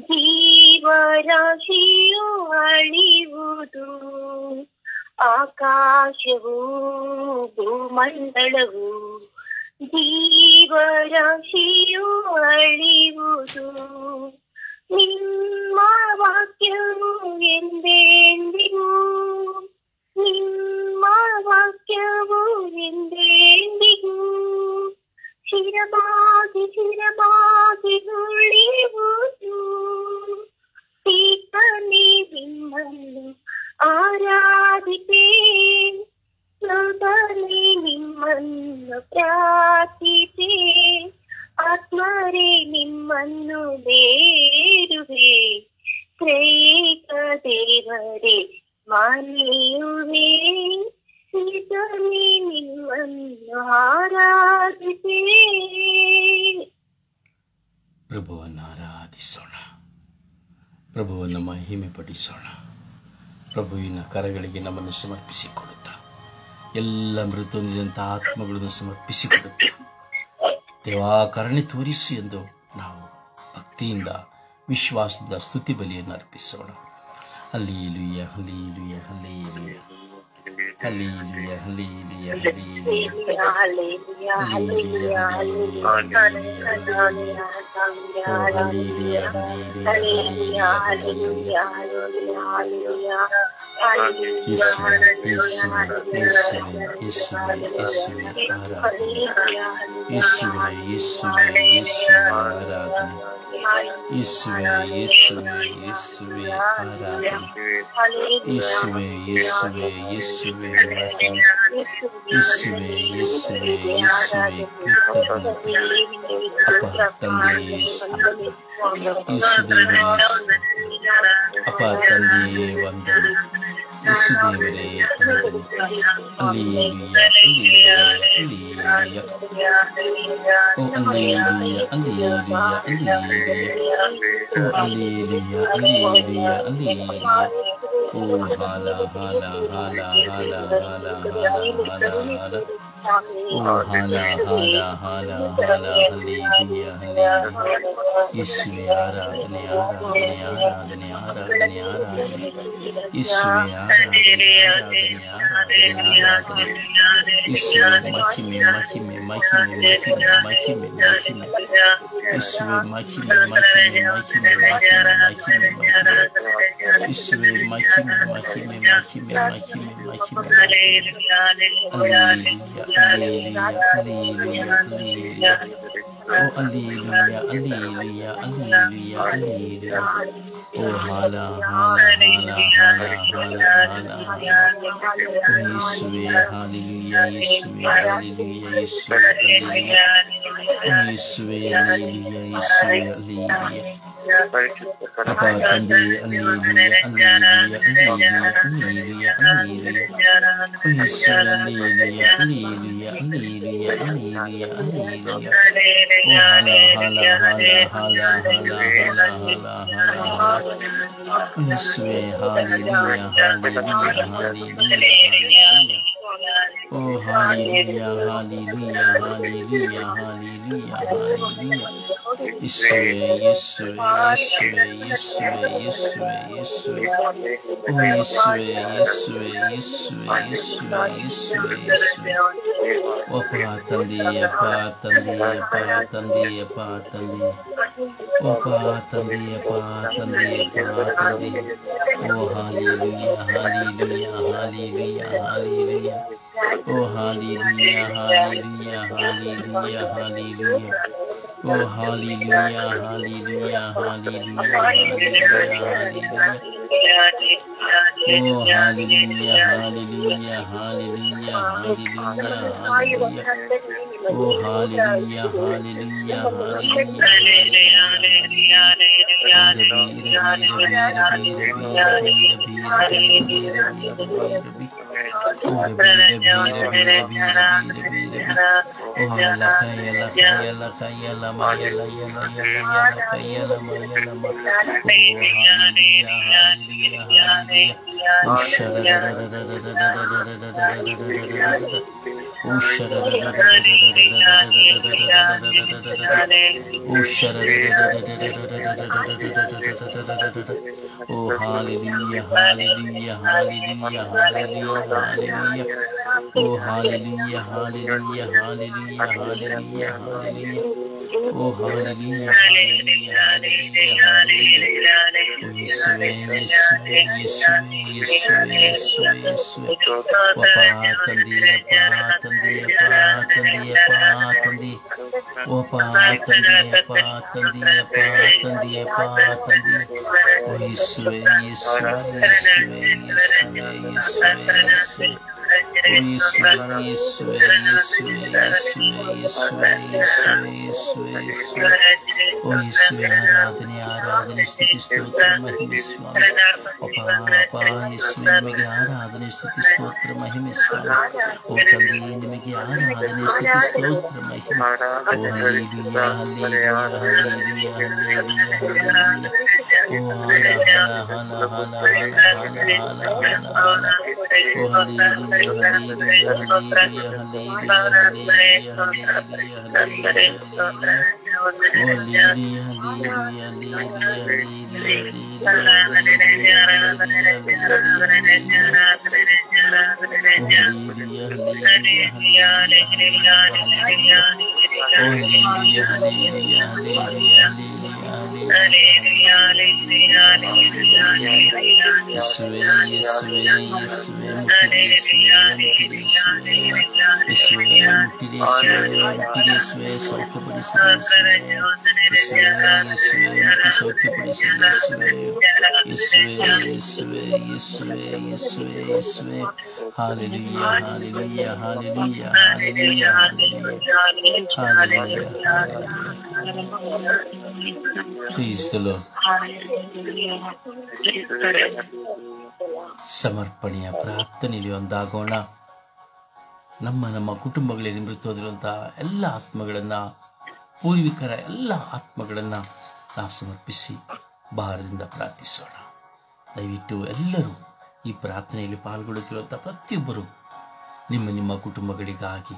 ಜೀವರಾಶಿಯು ಅಳಿಯುವುದು, ಆಕಾಶವು ಭೂಮಂಡಲವು ಜೀವರಾಶಿಯು ಅಳಿಯುವುದು. ನಿಮ್ಮ ವಾಕ್ಯವು ಎಂದೆಂದಿಗೂ, ನಿಮ್ಮ ವಾಕ್ಯವು ದೇವರೇ ಮಾನೆಯುವೆ ಇದರಲ್ಲಿ ನಿಮ್ಮನ್ನು ಆರಾಧಿಸೇ. ಪ್ರಭುವನ್ನು ಆರಾಧಿಸೋಣ, ಪ್ರಭುವನ್ನು ಮಹಿಮೆ ಪಡಿಸೋಣ. ಪ್ರಭುವಿನ ಕರಗಳಿಗೆ ನಮ್ಮನ್ನು ಸಮರ್ಪಿಸಿಕೊಡುತ್ತಾ ಎಲ್ಲ ಮೃತೊಂದಿದಂಥ ಆತ್ಮಗಳನ್ನು ಸಮರ್ಪಿಸಿಕೊಡುತ್ತಾ ದೇವಾ ಕರುಣೆ ತೋರಿಸು ಎಂದು ನಾವು ಭಕ್ತಿಯಿಂದ ವಿಶ್ವಾಸದ ಸ್ತುತಿ ಬಲಿಯನ್ನು ಅರ್ಪಿಸೋಣ. Hallelujah hallelujah hallelujah hallelujah hallelujah ಅಪ್ಪ ತಂದೆಯೇ ವಂದನೆ, ಯೇಸು ದೇವರೇ ವಂದನೆ. ಹಲ್ಲೆಲೂಯಾ ಹಲ್ಲೆಲೂಯಾ ಓ ಹಲ್ಲೆಲೂಯಾ ಹಲ್ಲೆಲೂಯಾ ಹಲ್ಲೆಲೂಯಾ ಓ ಹಲ್ಲೆಲೂಯಾ ಹಲ್ಲೆಲೂಯಾ ಹಲ್ಲೆಲೂಯಾ ಓ ಹಾಲ ಹಾಲ ಹಾಲ ಹಾಲ ಹಾಲ ಹಾಲ ಹಾಲ ಓ ಹಾಲ ಹಾಲ ಹಾಲ ಹಾಲ ಹಲ್ಲೆಲೂಯಾ ಹಲ್ಲೆಲೂಯಾ. ಯೇಸುವೇ ಆರಾಧನೆ ಆರಾಧನೆ ಆರಾಧನೆ ಆರಾಧನೆ ಆರಾಧನೆ. ಯೇಸುವೇ ಆರಾಧನೆ ಆರಾಧನೆ ಆರಾಧನೆ ಆರಾಧನೆ. ಯೇಸುವೇ ಮಹಿಮೆ ಮಹಿಮೆ ಮಹಿಮೆ ಮಹಿಮೆ ಮಹಿಮೆ ಮಹಿಮೆ. ಯೇಸುವೇ ಮಹಿಮೆ ಮಹಿಮೆ ಮಹಿಮೆ ಮಹಿಮೆ ಮಹಿಮೆ ಮಹಿಮೆ. ಯೇಸುವೇ ಮಹಿಮೆ ಮಹಿಮೆ ಮಹಿಮೆ ಮಹಿಮೆ ಮಹಿಮೆ. ಹಲ್ಲೆಲೂಯಾ ಹಲ್ಲೆಲೂಯಾ ಹಲ್ಲೆಲೂಯಾ ಹಲ್ಲೆಲೂಯಾ ಓ ಹಲ್ಲೆಲೂಯಾ ಹಲ್ಲೆಲೂಯಾ ಹಲ್ಲೆಲೂಯಾ ಹಲ್ಲೆಲೂಯಾ ಓ ಹಾಲ ಹಾಲ ಹಾಲ ಹಾಲ ಹಾಲ ಹಾಲ ಓ ಯೇಸುವೇ ಹಲ್ಲೆಲೂಯಾ ಯೇಸುವೇ ಹಲ್ಲೆಲೂಯಾ ಯೇಸುವೇ ಹಲ್ಲೆಲೂಯಾ ಓ ಯೇಸುವೇ ಹಲ್ಲೆಲೂಯಾ ಯೇಸುವೇ ಹಲ್ಲೆಲೂಯಾ. ಅಪ್ಪ ತಂದೆ hallelujah hallelujah hallelujah hallelujah hallelujah ಓ ಯೇಸುವೇ hallelujah hallelujah hallelujah hallelujah hallelujah ಓ ಹಾಲ ಹಾಲ ಹಾಲ ಹಾಲ ಹಾಲ ಹಾಲ ಹಾಲ ಹಾಲ ಓ ಯೇಸುವೇ ಹಲ್ಲೆಲೂಯಾ ಹಲ್ಲೆಲೂಯಾ ಹಲ್ಲೆಲೂಯಾ ಓ hallelujah hallelujah hallelujah hallelujah hallelujah. ಯೇಸುವೇ ಯೇಸುವೇ ಯೇಸುವೇ ಯೇಸುವೇ ಯೇಸುವೇ ಯೇಸುವೇ ಓ ಯೇಸುವೇ ಯೇಸುವೇ ಯೇಸುವೇ ಯೇಸುವೇ ಯೇಸುವೇ ಯೇಸುವೇ ಅಪ್ಪ ತಂದೆ ಅಪ್ಪ ತಂದೆ ಅಪ್ಪ ತಂದೆ ಅಪ್ಪ ತಂದೆ ಅಪ್ಪ ತಂದೆ ಅಪ್ಪ ತಂದೆ ಅಪ್ಪ ತಂದೆ ಓ ಹಲ್ಲೆಲೂಯಾ ಹಲ್ಲೆಲೂಯಾ ಹಲ್ಲೆಲೂಯಾ ಹಲ್ಲೆಲೂಯಾ ಓ ಹಲ್ಲೆಲೂಯಾ ಹಲ್ಲೆಲೂಯಾ ಹಲ್ಲೆಲೂಯಾ ಹಲ್ಲೆಲೂಯಾ ಓ ಹಲ್ಲೆಲೂಯಾ ಹಲ್ಲೆಲೂಯಾ ಹಲ್ಲೆಲೂಯಾ ಹಲ್ಲೆಲೂಯಾ ಓ hallelujah hallelujah hallelujah hallelujah hallelujah ಓ hallelujah hallelujah Oh hallelujah, hallelujah, hallelujah, hallelujah, hallelujah. Oh hallelujah, hallelujah, hallelujah, hallelujah, hallelujah. Oh hallelujah, hallelujah, hallelujah, hallelujah. Oh Yeshua, Yeshua, Yeshua, Yeshua, Yeshua, Yeshua. Wapa tandi, apa tandi, apa tandi, apa tandi. Wapa tandi, apa tandi, apa tandi, apa tandi. Oh Yeshua, Yeshua, Yeshua, Yeshua, Yeshua, Yeshua. ಯೇಸುವೆ ಯೇಸುವೆ ಯೇಸುವೆ ಯೇಸುವೆ ಯೇಸುವೆ ಯೇಸುವೆ ಯೇಸುವೆ ಯೇಸುವೆ ಓ ಯೇಸುವೆ ಆರಾಧನೆ ಆರಾಧನೆ ಸ್ತುತಿ ಸ್ತೋತ್ರ ಮಹಿಮೆ ಸ್ವಾಮಿ. ಅಪ್ಪ ಯೇಸುವೆ ನಿಮಗೆ ಆರಾಧನೆ ಸ್ತುತಿ ಸ್ತೋತ್ರ ಮಹಿಮೆ ಸ್ವಾಮಿ. ಓ ತಂದೆ ನಿಮಗೆ ಆರಾಧನೆ ಸ್ತುತಿ ಸ್ತೋತ್ರ ಮಹಿಮೆ. ಓ hallelujah hallelujah hallelujah hallelujah hallelujah. ಓ ಹಾಲ ಹಾಲ ಹಾಲ ಹಾಲ ಹಾಲ ಹಾಲ ಹಾಲ ಹಾಲ. ಓ hallelujah hallelujah hallelujah hallelujah hallelujah hallelujah hallelujah. ಓ hallelujah hallelujah Hallelujah, hallelujah, hallelujah, hallelujah, hallelujah, hallelujah. Praise the Lord. ಸಮರ್ಪಣೆಯ ಪ್ರಾರ್ಥನೆಯಲ್ಲಿ ಒಂದಾಗೋಣ. ನಮ್ಮ ಕುಟುಂಬಗಳಲ್ಲಿ ಮೃತೋದಿರುವಂತಹ ಎಲ್ಲ ಆತ್ಮಗಳನ್ನು, ಪೂರ್ವಿಕರ ಎಲ್ಲ ಆತ್ಮಗಳನ್ನು ನಾವು ಸಮರ್ಪಿಸಿ ಭಾರದಿಂದ ಪ್ರಾರ್ಥಿಸೋಣ. ದಯವಿಟ್ಟು ಎಲ್ಲರೂ ಈ ಪ್ರಾರ್ಥನೆಯಲ್ಲಿ ಪಾಲ್ಗೊಳ್ಳುತ್ತಿರುವಂಥ ಪ್ರತಿಯೊಬ್ಬರು ನಿಮ್ಮ ಕುಟುಂಬಗಳಿಗಾಗಿ,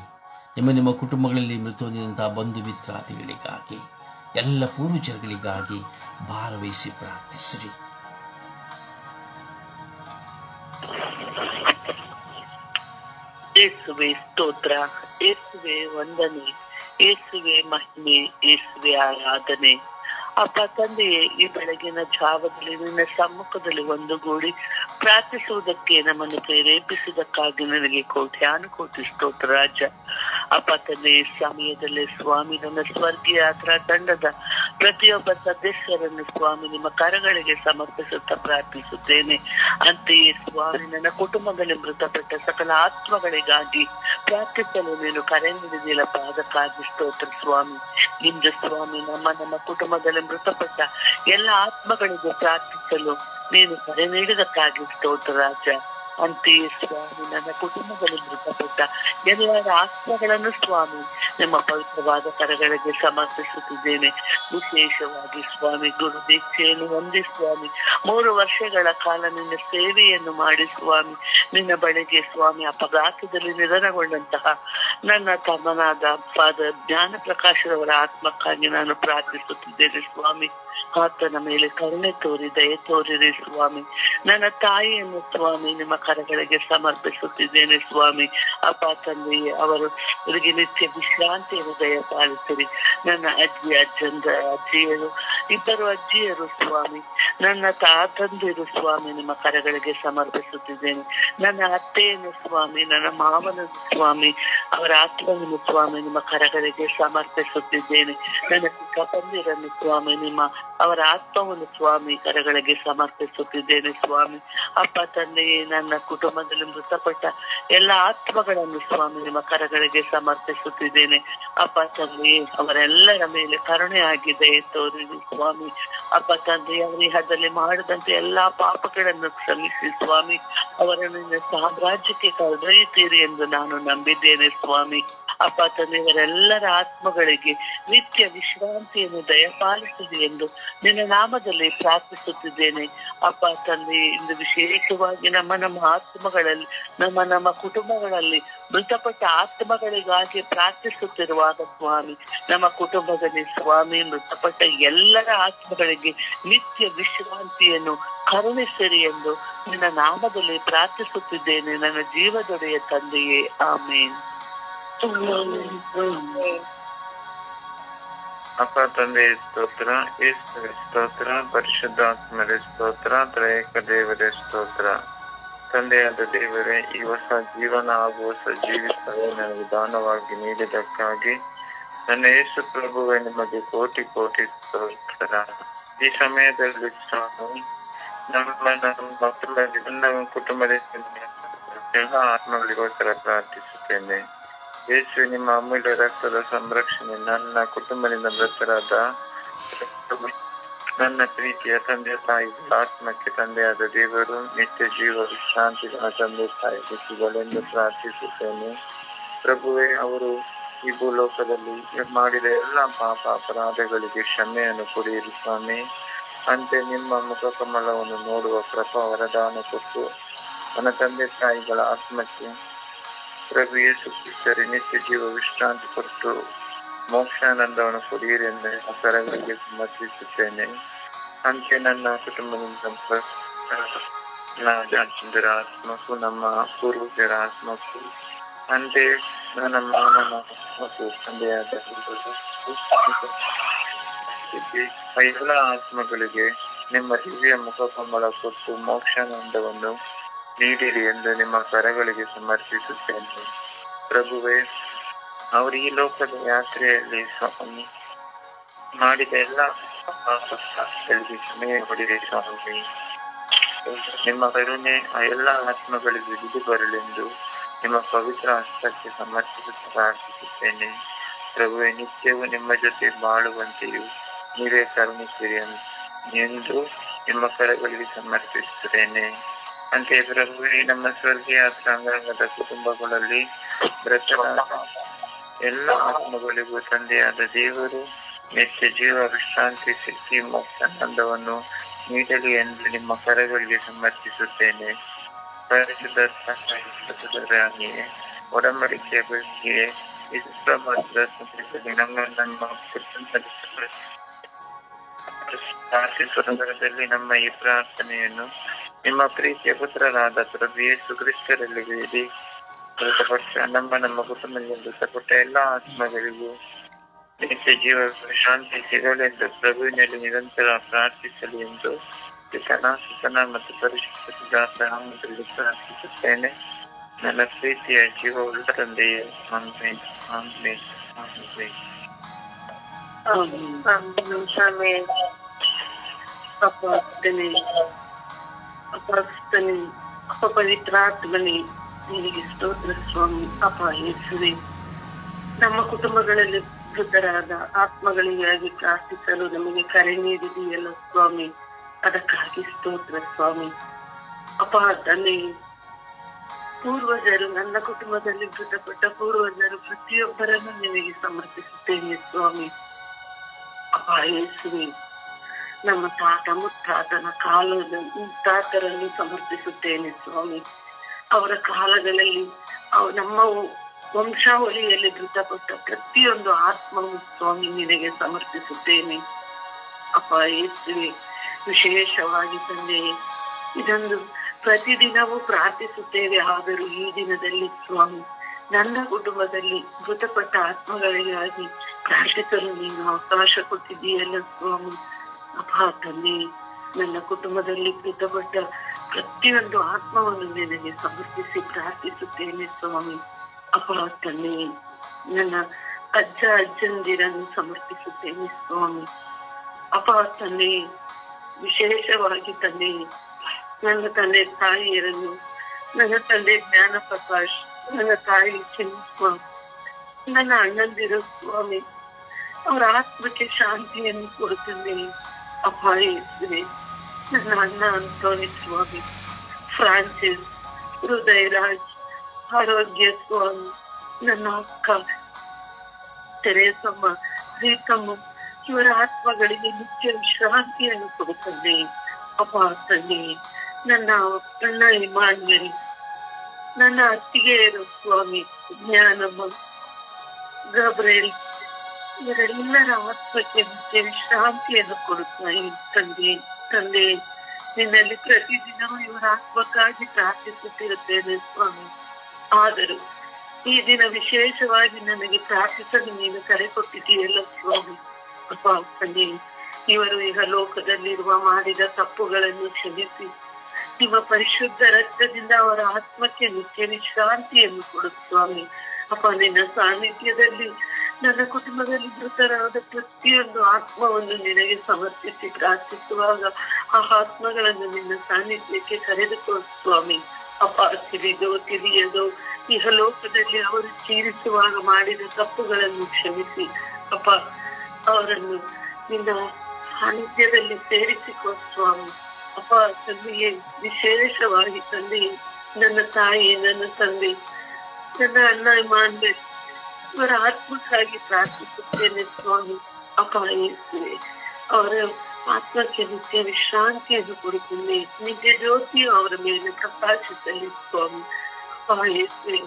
ನಿಮ್ಮ ಕುಟುಂಬಗಳಲ್ಲಿ ಮೃತೋದಿರುವಂತಹ ಬಂಧು ಮಿತ್ರಾದಿಗಳಿಗಾಗಿ, ಎಲ್ಲ ಪೂರ್ವಜರುಗಳಿಗಾಗಿ ಭಾರವಹಿಸಿ ಪ್ರಾರ್ಥಿಸಿರಿ. ಯೇಸುವೆ ಸ್ತೋತ್ರ, ಯೇಸುವೆ ವಂದನೆ, ಯೇಸುವೆ ಮಹಿಮೆ, ಯೇಸುವೆ ಆರಾಧನೆ. ಅಪ್ಪ ತಂದೆಯೇ, ಈ ಬೆಳಗಿನ ಜಾವದಲ್ಲಿ ನಿನ್ನ ಸಮ್ಮುಖದಲ್ಲಿ ಒಂದುಗೂಡಿ ಪ್ರಾರ್ಥಿಸುವುದಕ್ಕೆ ನಮ್ಮನ್ನು ಪ್ರೇರೇಪಿಸುವುದಕ್ಕಾಗಿ ನನಗೆ ಕೋಟಿ ಸ್ತೋತ್ರ ರಾಜ. ಅಪ್ಪ ತಂದೆ, ಈ ಸಮಯದಲ್ಲಿ ಸ್ವಾಮಿ ನನ್ನ ಸ್ವರ್ಗೀಯ ಯಾತ್ರಾ ತಂಡದ ಪ್ರತಿಯೊಬ್ಬ ಸದಸ್ಯರನ್ನು ಸ್ವಾಮಿ ನಿಮ್ಮ ಕರಗಳಿಗೆ ಸಮರ್ಪಿಸುತ್ತಾ ಪ್ರಾರ್ಥಿಸುತ್ತೇನೆ. ಅಂತೆಯೇ ಸ್ವಾಮಿ ನನ್ನ ಕುಟುಂಬದಲ್ಲಿ ಮೃತಪಟ್ಟ ಸಕಲ ಆತ್ಮಗಳಿಗಾಗಿ ಪ್ರಾರ್ಥಿಸಲು ನೀನು ಕರೆ ನೀಡಿದಿಲ್ಲಪ್ಪ, ಅದಕ್ಕಾಗಿ ಸ್ತೋತ್ರ ಸ್ವಾಮಿ. ಇಂದು ಸ್ವಾಮಿ ನಮ್ಮ ಕುಟುಂಬದಲ್ಲಿ ಮೃತಪಟ್ಟ ಎಲ್ಲ ಆತ್ಮಗಳಿಗೆ ಪ್ರಾರ್ಥಿಸಲು ನೀನು ಕರೆ ನೀಡಿದಕ್ಕಾಗಿ ಸ್ತೋತ್ರ ರಾಜ. ಅಂತೆಯೇ ಸ್ವಾಮಿ ನನ್ನ ಕುಟುಂಬದಲ್ಲಿ ಮೃತಪಟ್ಟ ಎಲ್ಲ ಆತ್ಮಗಳನ್ನು ಸ್ವಾಮಿ ನಿಮ್ಮ ಪವಿತ್ರವಾದ ಕರಗಳಿಗೆ ಸಮರ್ಪಿಸುತ್ತಿದ್ದೇನೆ. ವಿಶೇಷವಾಗಿ ಸ್ವಾಮಿ ಗುರು ದೀಕ್ಷೆಯನ್ನು ಹೊಂದಿ ಸ್ವಾಮಿ 3 ವರ್ಷಗಳ ಕಾಲ ನಿನ್ನ ಸೇವೆಯನ್ನು ಮಾಡಿ ಸ್ವಾಮಿ ನಿನ್ನ ಬಳಿಗೆ ಸ್ವಾಮಿ ಅಪಘಾತದಲ್ಲಿ ನಿಧನಗೊಂಡಂತಹ ನನ್ನ ತಮ್ಮನಾದ ಫಾದರ್ ಜ್ಞಾನ ಪ್ರಕಾಶರವರ ಆತ್ಮಕ್ಕಾಗಿ ನಾನು ಪ್ರಾರ್ಥಿಸುತ್ತಿದ್ದೇನೆ ಸ್ವಾಮಿ. ಆತನ ಮೇಲೆ ಕರುಣೆ ತೋರಿ ದಯೆ ತೋರಿರಿ ಸ್ವಾಮಿ. ನನ್ನ ತಾಯಿಯನ್ನು ಸ್ವಾಮಿ ನಿಮ್ಮ ಕರಗಳಿಗೆ ಸಮರ್ಪಿಸುತ್ತಿದ್ದೇನೆ ಸ್ವಾಮಿ. ಅಪ್ಪ ತಂದೆಯೇ, ಅವರಿಗೆ ನಿತ್ಯ ವಿಶ್ರಾಂತಿಯನ್ನು ದಯಪಾಲಿಸಿರಿ. ನನ್ನ ಅಜ್ಜಿಯರು 2 ಅಜ್ಜಿಯರು ಸ್ವಾಮಿ, ನನ್ನ ತಂದಿರು ಸ್ವಾಮಿ ನಿಮ್ಮ ಕರಗಳಿಗೆ ಸಮರ್ಪಿಸುತ್ತಿದ್ದೇನೆ. ನನ್ನ ಅತ್ತೆಯನ್ನು ಸ್ವಾಮಿ, ನನ್ನ ಮಾವನನ್ನು ಸ್ವಾಮಿ, ಅವರ ಆತ್ಮವನ್ನು ಸ್ವಾಮಿ ನಿಮ್ಮ ಕರಗಳಿಗೆ ಸಮರ್ಪಿಸುತ್ತಿದ್ದೇನೆ. ನನ್ನ ಚಿಕ್ಕಪ್ಪಂದಿರನ್ನು ಸ್ವಾಮಿ ಅವರ ಆತ್ಮವನ್ನು ಸ್ವಾಮಿ ಕರಗಳಿಗೆ ಸಮರ್ಪಿಸುತ್ತಿದ್ದೇನೆ ಸ್ವಾಮಿ. ಅಪ್ಪ ತಂದೆಯೇ, ನನ್ನ ಕುಟುಂಬದಲ್ಲಿ ಮೃತಪಟ್ಟ ಎಲ್ಲ ಆತ್ಮಗಳನ್ನು ಸ್ವಾಮಿ ನಿಮ್ಮ ಕರಗಳಿಗೆ ಸಮರ್ಪಿಸುತ್ತಿದ್ದೇನೆ. ಅಪ್ಪ ತಂದೆಯೇ, ಅವರೆಲ್ಲರ ಮೇಲೆ ಕರುಣೆ ಆಗಿದೆ ತೋರಿರಿ ಸ್ವಾಮಿ. ಅಪ್ಪ ತಂದೆಯೇ, ಅವರಿಹದಲ್ಲಿ ಮಾಡಿದಂತೆ ಎಲ್ಲಾ ಪಾಪಗಳನ್ನು ಕ್ಷಮಿಸಿ ಸ್ವಾಮಿ ಅವರನ್ನು ನಿನ್ನ ಸಾಮ್ರಾಜ್ಯಕ್ಕೆ ಕರೆದೊಯ್ಯುತ್ತೀರಿ ಎಂದು ನಾನು ನಂಬಿದ್ದೇನೆ ಸ್ವಾಮಿ. ಅಪ್ಪ ತಂದೆಯವರೆಲ್ಲರ ಆತ್ಮಗಳಿಗೆ ನಿತ್ಯ ವಿಶ್ರಾಂತಿಯನ್ನು ದಯಪಾಲಿಸಿದೆ ಎಂದು ನಿನ್ನ ನಾಮದಲ್ಲಿ ಪ್ರಾರ್ಥಿಸುತ್ತಿದ್ದೇನೆ. ಅಪ್ಪ ತಂದೆ, ಇಂದು ವಿಶೇಷವಾಗಿ ನಮ್ಮ ಆತ್ಮಗಳಲ್ಲಿ ನಮ್ಮ ಕುಟುಂಬಗಳಲ್ಲಿ ಮೃತಪಟ್ಟ ಆತ್ಮಗಳಿಗಾಗಿ ಪ್ರಾರ್ಥಿಸುತ್ತಿರುವಾಗ ಸ್ವಾಮಿ ನಮ್ಮ ಕುಟುಂಬದಲ್ಲಿ ಸ್ವಾಮಿ ಮೃತಪಟ್ಟ ಎಲ್ಲರ ಆತ್ಮಗಳಿಗೆ ನಿತ್ಯ ವಿಶ್ರಾಂತಿಯನ್ನು ಕರುಣಿಸಿರಿ ಎಂದು ನಿನ್ನ ನಾಮದಲ್ಲಿ ಪ್ರಾರ್ಥಿಸುತ್ತಿದ್ದೇನೆ ನನ್ನ ಜೀವದೊಡೆಯ ತಂದೆಯೇ, ಆಮೇನ್. ಅಪ್ಪ ತಂದೆ ಸ್ತೋತ್ರ, ಯೇಸುವೆ ಸ್ತೋತ್ರ, ಪರಿಶುದ್ಧಾತ್ಮರೇ ಸ್ತೋತ್ರ, ತ್ರಯೇಕ ದೇವರೇ ಸ್ತೋತ್ರ. ತಂದೆಯಾದ ದೇವರೇ, ಈ ಹೊಸ ಜೀವನ ಹಾಗೂ ಹೊಸ ಜೀವಿತವು ನನಗೆ ದಾನವಾಗಿ ನೀಡಿದಕ್ಕಾಗಿ ನನ್ನ ಯೇಸು ಪ್ರಭುವೇ ನಿಮಗೆ ಕೋಟಿ ಸ್ತೋತ್ರ. ಈ ಸಮಯದಲ್ಲಿ ಸ್ವಾಮಿ ನಮ್ಮ ಕುಟುಂಬದ ಎಲ್ಲ ಆತ್ಮಗಳಿಗೋಸ್ಕರ ಪ್ರಾರ್ಥಿಸುತ್ತೇನೆ. ಯೇಸು, ನಿಮ್ಮ ಅಮೂಲ್ಯ ರಕ್ತದ ಸಂರಕ್ಷಣೆ ನನ್ನ ಕುಟುಂಬದಿಂದ ಮೃತರಾದ ನನ್ನ ಪ್ರೀತಿಯ ತಂದೆ ತಾಯಿಗಳ ಆತ್ಮಕ್ಕೆ ತಂದೆಯಾದ ದೇವರು ನಿತ್ಯ ಜೀವ ವಿಶ್ರಾಂತಿಗಳ ತಂದೆ ತಾಯಿ ಬಿಸಿಗಳೆಂದು ಪ್ರಾರ್ಥಿಸುತ್ತೇನೆ. ಪ್ರಭುವೇ, ಅವರು ಈ ಭೂಲೋಕದಲ್ಲಿ ಮಾಡಿದ ಎಲ್ಲ ಪಾಪ ಅಪರಾಧಗಳಿಗೆ ಕ್ಷಮೆಯನ್ನು ಕೊಡಿಯಿರಿ ಸ್ವಾಮಿ. ಅಂತೆ ನಿಮ್ಮ ಮುಖ ಕಮಲವನ್ನು ನೋಡುವ ಕೃಪಾ ವರದಾನ ಕೊಟ್ಟು ನನ್ನ ತಂದೆ ತಾಯಿಗಳ ಆತ್ಮಕ್ಕೆ ಪ್ರಭು ಯೇಸು ಕ್ರಿಸ್ತರೇ ನಿತ್ಯ ಜೀವ ವಿಶ್ರಾಂತಿ ಕೊಟ್ಟು ಮೋಕ್ಷಾನಂದವನ್ನು ಕೊಡಿಯಿರಿ ಎಂದು ಕರಗಳಿಗೆ ಸಮರ್ಪಿಸುತ್ತೇನೆ. ಅಂತೆ ನನ್ನ ಕುಟುಂಬದಿಂದ ಜನರ ಆತ್ಮಕ್ಕೂ ನಮ್ಮ ಪೂರ್ವಜರ ಆತ್ಮಕ್ಕೂ ಅಂತೆ ನನ್ನ ಮಾನವ ಮತ್ತು ತಂದೆಯಾದ ಎಲ್ಲ ಆತ್ಮಗಳಿಗೆ ನಿಮ್ಮ ದಿವ್ಯ ಮುಖ ಕಮಲ ಕೊಟ್ಟು ಮೋಕ್ಷಾನಂದವನ್ನು ನೀಡಿರಿ ಎಂದು ನಿಮ್ಮ ಕರಗಳಿಗೆ ಸಮರ್ಪಿಸುತ್ತೇನೆ. ಪ್ರಭುವೇ, ಅವರು ಈ ಲೋಕದ ಯಾತ್ರೆಯಲ್ಲಿ ಸ್ವಾಮಿ ಮಾಡಿದ ಎಲ್ಲ ಕ್ಷಮೆ ಕೊಡಿರಿ ಸ್ವಾಮಿ. ನಿಮ್ಮ ಕರುಣೆ ಆ ಎಲ್ಲ ಆತ್ಮಗಳಿಗೆ ಬಿದ್ದು ಬರಲೆಂದು ನಿಮ್ಮ ಪವಿತ್ರ ಹಸ್ತಕ್ಕೆ ಸಮರ್ಪಿಸುತ್ತ ಪ್ರಾರ್ಥಿಸುತ್ತೇನೆ. ಪ್ರಭುವೆ, ನಿತ್ಯವೂ ನಿಮ್ಮ ಜೊತೆ ಬಾಳುವಂತೆಯೂ ನೀವೇ ಕರುಣಿಸಿರಿ ಎಂದು ನಿಮ್ಮ ಕರಗಳಿಗೆ ಸಮರ್ಪಿಸುತ್ತೇನೆ. ಅಂತೆಯೇ ಪ್ರಭುವೆ, ನಮ್ಮ ಸ್ವರ್ಗೀಯ ಅಂಗಾಂಗದ ಕುಟುಂಬಗಳಲ್ಲಿ ಮೃತರಾದ ಎಲ್ಲ ಆತ್ಮಗಳಿಗೂ ತಂದೆಯಾದ ದೇವರು ನಿತ್ಯ ಜೀವ ವಿಶ್ರಾಂತಿ ಶಕ್ತಿ ಮೋಕ್ಷಾನಂದವನ್ನು ನೀಡಲಿ ಎಂದು ನಿಮ್ಮ ಕರಗಳಿಗೆ ಸಮರ್ಪಿಸುತ್ತೇನೆ. ಪರಿಶುದ್ಧ ರಾಣಿಯೇ, ಒಡಂಬಡಿಕೆಯ ಬಗ್ಗೆ ಈ ಸುಪ್ರಭಾತದ ಸಂದೇಶದಲ್ಲಿ ನಮ್ಮ ಸ್ವರಂಗದಲ್ಲಿ ನಮ್ಮ ಈ ಪ್ರಾರ್ಥನೆಯನ್ನು ನಿಮ್ಮ ಪ್ರೀತಿಯ ಪುತ್ರರಾದ ಪ್ರಭು ಯೇಸು ಕ್ರಿಸ್ತರಲ್ಲಿ ಬೇಡಿ ನಮ್ಮ ಕುಟುಂಬದಿಂದ ಮೃತಪಟ್ಟ ಎಲ್ಲ ಆತ್ಮಗಳಿಗೂ ನಿತ್ಯ ಜೀವ ಶಾಂತಿ ಸಿಗಲೆಂದು ಪ್ರಭುವಿನಲ್ಲಿ ನಿರಂತರ ಪ್ರಾರ್ಥಿಸಲಿ ಎಂದು ಸುತನ ಮತ್ತು ಪರಿಶುದ್ಧ ನಾಮದಲ್ಲಿ ಪ್ರಾರ್ಥಿಸುತ್ತೇನೆ. ನನ್ನ ಪ್ರೀತಿಯ ಜೀವವುಳ್ಳ ತಂದೆಯೇ, ಆಮೆನ್, ಆಮೆನ್, ಆಮೆನ್. ಪವಿತ್ರಾತ್ಮನೇ, ನಿನಗೆ ಸ್ತೋತ್ರ ಸ್ವಾಮಿ. ಅಪ್ಪ ಯೇಸುವೆ, ನಮ್ಮ ಕುಟುಂಬಗಳಲ್ಲಿ ಮೃತರಾದ ಆತ್ಮಗಳಿಗಾಗಿ ಪ್ರಾರ್ಥಿಸಲು ನಮಗೆ ಕರೆ ನೀಡಿದೆಯಲ್ಲ ಸ್ವಾಮಿ, ಅದಕ್ಕಾಗಿ ಸ್ತೋತ್ರ ಸ್ವಾಮಿ. ಅಪ್ಪ ತಂದೆ, ಪೂರ್ವಜರು, ನನ್ನ ಕುಟುಂಬದಲ್ಲಿ ಮೃತಪಟ್ಟ ಪೂರ್ವಜರು ಪ್ರತಿಯೊಬ್ಬರನ್ನು ನಿನಗೆ ಸಮರ್ಪಿಸುತ್ತೇನೆ ಸ್ವಾಮಿ. ಅಪ್ಪ ಯೇಸುವೆ, ನಮ್ಮ ತಾತ ಮುತ್ತಾತನ ಕಾಲದ ಮುತ್ತಾತರನ್ನು ಸಮರ್ಪಿಸುತ್ತೇನೆ ಸ್ವಾಮಿ. ಅವರ ಕಾಲಗಳಲ್ಲಿ ನಮ್ಮ ವಂಶಾವಳಿಯಲ್ಲಿ ಮೃತಪಟ್ಟ ಪ್ರತಿಯೊಂದು ಆತ್ಮವು ಸ್ವಾಮಿ ನಿನಗೆ ಸಮರ್ಪಿಸುತ್ತೇನೆ. ಅಪ್ಪ ಯೇಸುವೆ, ವಿಶೇಷವಾಗಿ ತಂದೆಯೇ, ಇದೊಂದು ಪ್ರತಿದಿನವೂ ಪ್ರಾರ್ಥಿಸುತ್ತೇವೆ. ಆದರೂ ಈ ದಿನದಲ್ಲಿ ಸ್ವಾಮಿ, ನನ್ನ ಕುಟುಂಬದಲ್ಲಿ ಮೃತಪಟ್ಟ ಆತ್ಮಗಳಿಗಾಗಿ ಪ್ರಾರ್ಥಿಸಲು ನೀನು ಅವಕಾಶ ಕೊಟ್ಟಿದ್ದೀಯಲ್ಲ ಸ್ವಾಮಿ. ಅಪ್ಪ ತಂದೆ, ನನ್ನ ಕುಟುಂಬದಲ್ಲಿ ಮೃತಪಟ್ಟ ಪ್ರತಿಯೊಂದು ಆತ್ಮವನ್ನು ನಿನಗೆ ಸಮರ್ಪಿಸಿ ಪ್ರಾರ್ಥಿಸುತ್ತೇನೆ ಸ್ವಾಮಿ. ಅಪ್ಪ ತಂದೆ, ನನ್ನ ಅಜ್ಜ ಅಜ್ಜಂದಿರನ್ನು ಸಮರ್ಪಿಸುತ್ತೇನೆ ಸ್ವಾಮಿ. ಅಪ್ಪ ತಂದೆ, ವಿಶೇಷವಾಗಿ ತಂದೆ, ನನ್ನ ತಂದೆ ತಾಯಿಯರನ್ನು, ನನ್ನ ತಂದೆ ಜ್ಞಾನ ಪ್ರಕಾಶ್, ನನ್ನ ತಾಯಿ ಚಿನ್ನಮ್ಮ, ನನ್ನ ಅಣ್ಣಂದಿರು ಸ್ವಾಮಿ, ಅವರ ಆತ್ಮಕ್ಕೆ ಶಾಂತಿಯನ್ನು ಕೊಡುತ್ತಂದೆ. ಅಪ್ಪ ಯೇಸುವೆ, ನನ್ನ ಅಣ್ಣ ಅಂತೋನಿ ಸ್ವಾಮಿ, ಫ್ರಾನ್ಸಿಸ್, ಹೃದಯರಾಜ್, ಆರೋಗ್ಯ ಸ್ವಾಮಿ, ನನ್ನ ಅಕ್ಕ ತೆರೇಸಮ್ಮ, ರೀತಮ್ಮ, ಇವರ ಆತ್ಮಗಳಿಗೆ ನಿತ್ಯ ವಿಶ್ರಾಂತಿಯನ್ನು ಕೊಡುತ್ತಂದೆ. ಅಪ್ಪ ತಂದೆ, ನನ್ನ ಅಣ್ಣ ಇಮಾನ್ಯಲ್, ನನ್ನ ಅತ್ತಿಗೆಯರು ಸ್ವಾಮಿ, ಜ್ಞಾನಮ್ಮ, ಗಬ್ರೇಲ್, ಇವರೆಲ್ಲರ ಆತ್ಮಕ್ಕೆ ನಿತ್ಯ ವಿಶ್ರಾಂತಿಯನ್ನು ಕೊಡುತ್ತಾರೆ. ತಂದೆ, ನಿನ್ನಲ್ಲಿ ಪ್ರತಿದಿನವೂ ಇವರ ಆತ್ಮಕ್ಕಾಗಿ ಪ್ರಾರ್ಥಿಸುತ್ತಿರುತ್ತೇನೆ ಸ್ವಾಮಿ. ಆದರೂ ಈ ದಿನ ವಿಶೇಷವಾಗಿ ನನಗೆ ಪ್ರಾರ್ಥಿಸಲು ನೀನು ಕರೆ ಕೊಟ್ಟಿದ್ದೀಯಲ್ಲ ಸ್ವಾಮಿ. ಅಪ್ಪ ತಂದೆ, ಇವರು ಈಗ ಲೋಕದಲ್ಲಿರುವ ಮಾಡಿದ ತಪ್ಪುಗಳನ್ನು ಕ್ಷಮಿಸಿ ನಿಮ್ಮ ಪರಿಶುದ್ಧ ರಕ್ತದಿಂದ ಅವರ ಆತ್ಮಕ್ಕೆ ನಿತ್ಯ ವಿಶ್ರಾಂತಿಯನ್ನು ಕೊಡು ಸ್ವಾಮಿ. ಅಪ್ಪ, ನಿನ್ನ ಸಾನ್ನಿಧ್ಯದಲ್ಲಿ ನನ್ನ ಕುಟುಂಬದಲ್ಲಿ ಮೃತರಾದ ಪ್ರತಿಯೊಂದು ಆತ್ಮವನ್ನು ನಿನಗೆ ಸಮರ್ಪಿಸಿ ಪ್ರಾರ್ಥಿಸುವಾಗ ಆ ಆತ್ಮಗಳನ್ನು ನಿನ್ನ ಸಾನ್ನಿಧ್ಯಕ್ಕೆ ಕರೆದುಕೊ ಸ್ವಾಮಿ. ಅಪ್ಪ ತಿಳಿಯದೋ ಇಹಲೋಕದಲ್ಲಿ ಅವರು ಜೀವಿಸುವಾಗ ಮಾಡಿದ ತಪ್ಪುಗಳನ್ನು ಕ್ಷಮಿಸಿ ಅಪ್ಪ ಅವರನ್ನು ನಿನ್ನ ಸಾನ್ನಿಧ್ಯದಲ್ಲಿ ಸೇರಿಸಿಕೋ ಸ್ವಾಮಿ. ಅಪ್ಪ ತಂದೆಯೇ, ವಿಶೇಷವಾಗಿ ತಂದೆಯೇ, ನನ್ನ ತಾಯಿ, ನನ್ನ ತಂದೆ, ನನ್ನ ಅಣ್ಣ ಮಾನ್ಯ ಅವರ ಆತ್ಮಕ್ಕಾಗಿ ಪ್ರಾರ್ಥಿಸುತ್ತೇನೆ ಸ್ವಾಮಿ. ಅಪ್ಪ ಯೇಸುವೆ, ಅವರ ಆತ್ಮಕ್ಕೆ ನಿತ್ಯ ವಿಶ್ರಾಂತಿಯನ್ನು ಕೊಡುತ್ತೇನೆ. ನಿತ್ಯ ಜ್ಯೋತಿಯು ಅವರ ಮೇಲೆ ಪ್ರಕಾಶಿಸಲಿ ಸ್ವಾಮಿ. ಅಪ್ಪ ಯೇಸುವೆ,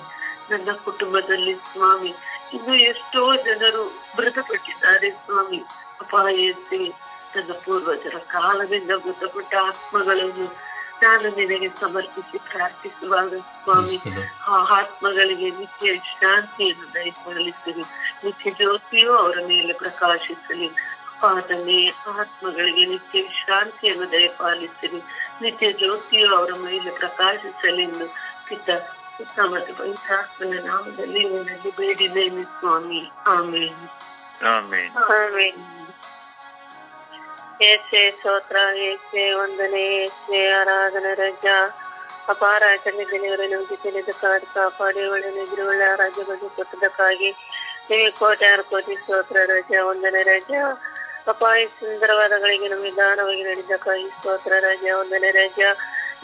ನನ್ನ ಕುಟುಂಬದಲ್ಲಿ ಸ್ವಾಮಿ ಇನ್ನು ಎಷ್ಟೋ ಜನರು ಮೃತಪಟ್ಟಿದ್ದಾರೆ ಸ್ವಾಮಿ. ಅಪ್ಪ ಯೇಸುವೆ, ನನ್ನ ಪೂರ್ವಜರ ಕಾಲದಿಂದ ಮೃತಪಟ್ಟ ಆತ್ಮಗಳನ್ನು ನಾನು ನಿನಗೆ ಸಮರ್ಪಿಸಿ ಪ್ರಾರ್ಥಿಸುವಾಗ ಸ್ವಾಮಿ, ಆ ಆತ್ಮಗಳಿಗೆ ನಿತ್ಯ ಶಾಂತಿಯನ್ನು ದಯಪಾಲಿಸಲಿ. ನಿತ್ಯ ಜ್ಯೋತಿಯು ಅವರ ಮೇಲೆ ಪ್ರಕಾಶಿಸಲಿ. ತಂದೆ, ಆತ್ಮಗಳಿಗೆ ನಿತ್ಯ ಶಾಂತಿಯನ್ನು ದಯಪಾಲಿಸಲಿ. ನಿತ್ಯ ಜ್ಯೋತಿಯು ಅವರ ಮೇಲೆ ಪ್ರಕಾಶಿಸಲಿ ಎಂದು ಪಿತ ಮತ್ತು ಪವಿತ್ರಾತ್ಮನ ನಾಮದಲ್ಲಿ ನಿನ್ನಲ್ಲಿ ಬೇಡಿದ್ದೇನೆ ಸ್ವಾಮಿ. ಆಮೇನ್. ಏಸೆ ಸ್ತೋತ್ರ, ಏಸೆ ವಂದನೆ, ಏಸೆ ಆರಾಧನೆ ರಜ. ಅಪಾರ ಚಂದಿದ್ದೇನೆ ನಮಗೆ ತಿಳಿದು ಕಾಪಾಡಿ ಒಳ್ಳೆಯ ಒಳ್ಳೆ ಆರಾಧ್ಯ ಬಗ್ಗೆ ಕೊಟ್ಟದಕ್ಕಾಗಿ ನಿಮಗೆ ಕೋಟಿ ಸ್ತೋತ್ರ ರಜ, ವಂದನೆ ರಜ. ಅಪಾಯ ಸುಂದರವಾದಗಳಿಗೆ ನಮಗೆ ದಾನವಾಗಿ ನಡೆದಕ್ಕಾಗಿ ಸ್ತೋತ್ರ ರಜ, ವಂದನೆ ರಜ.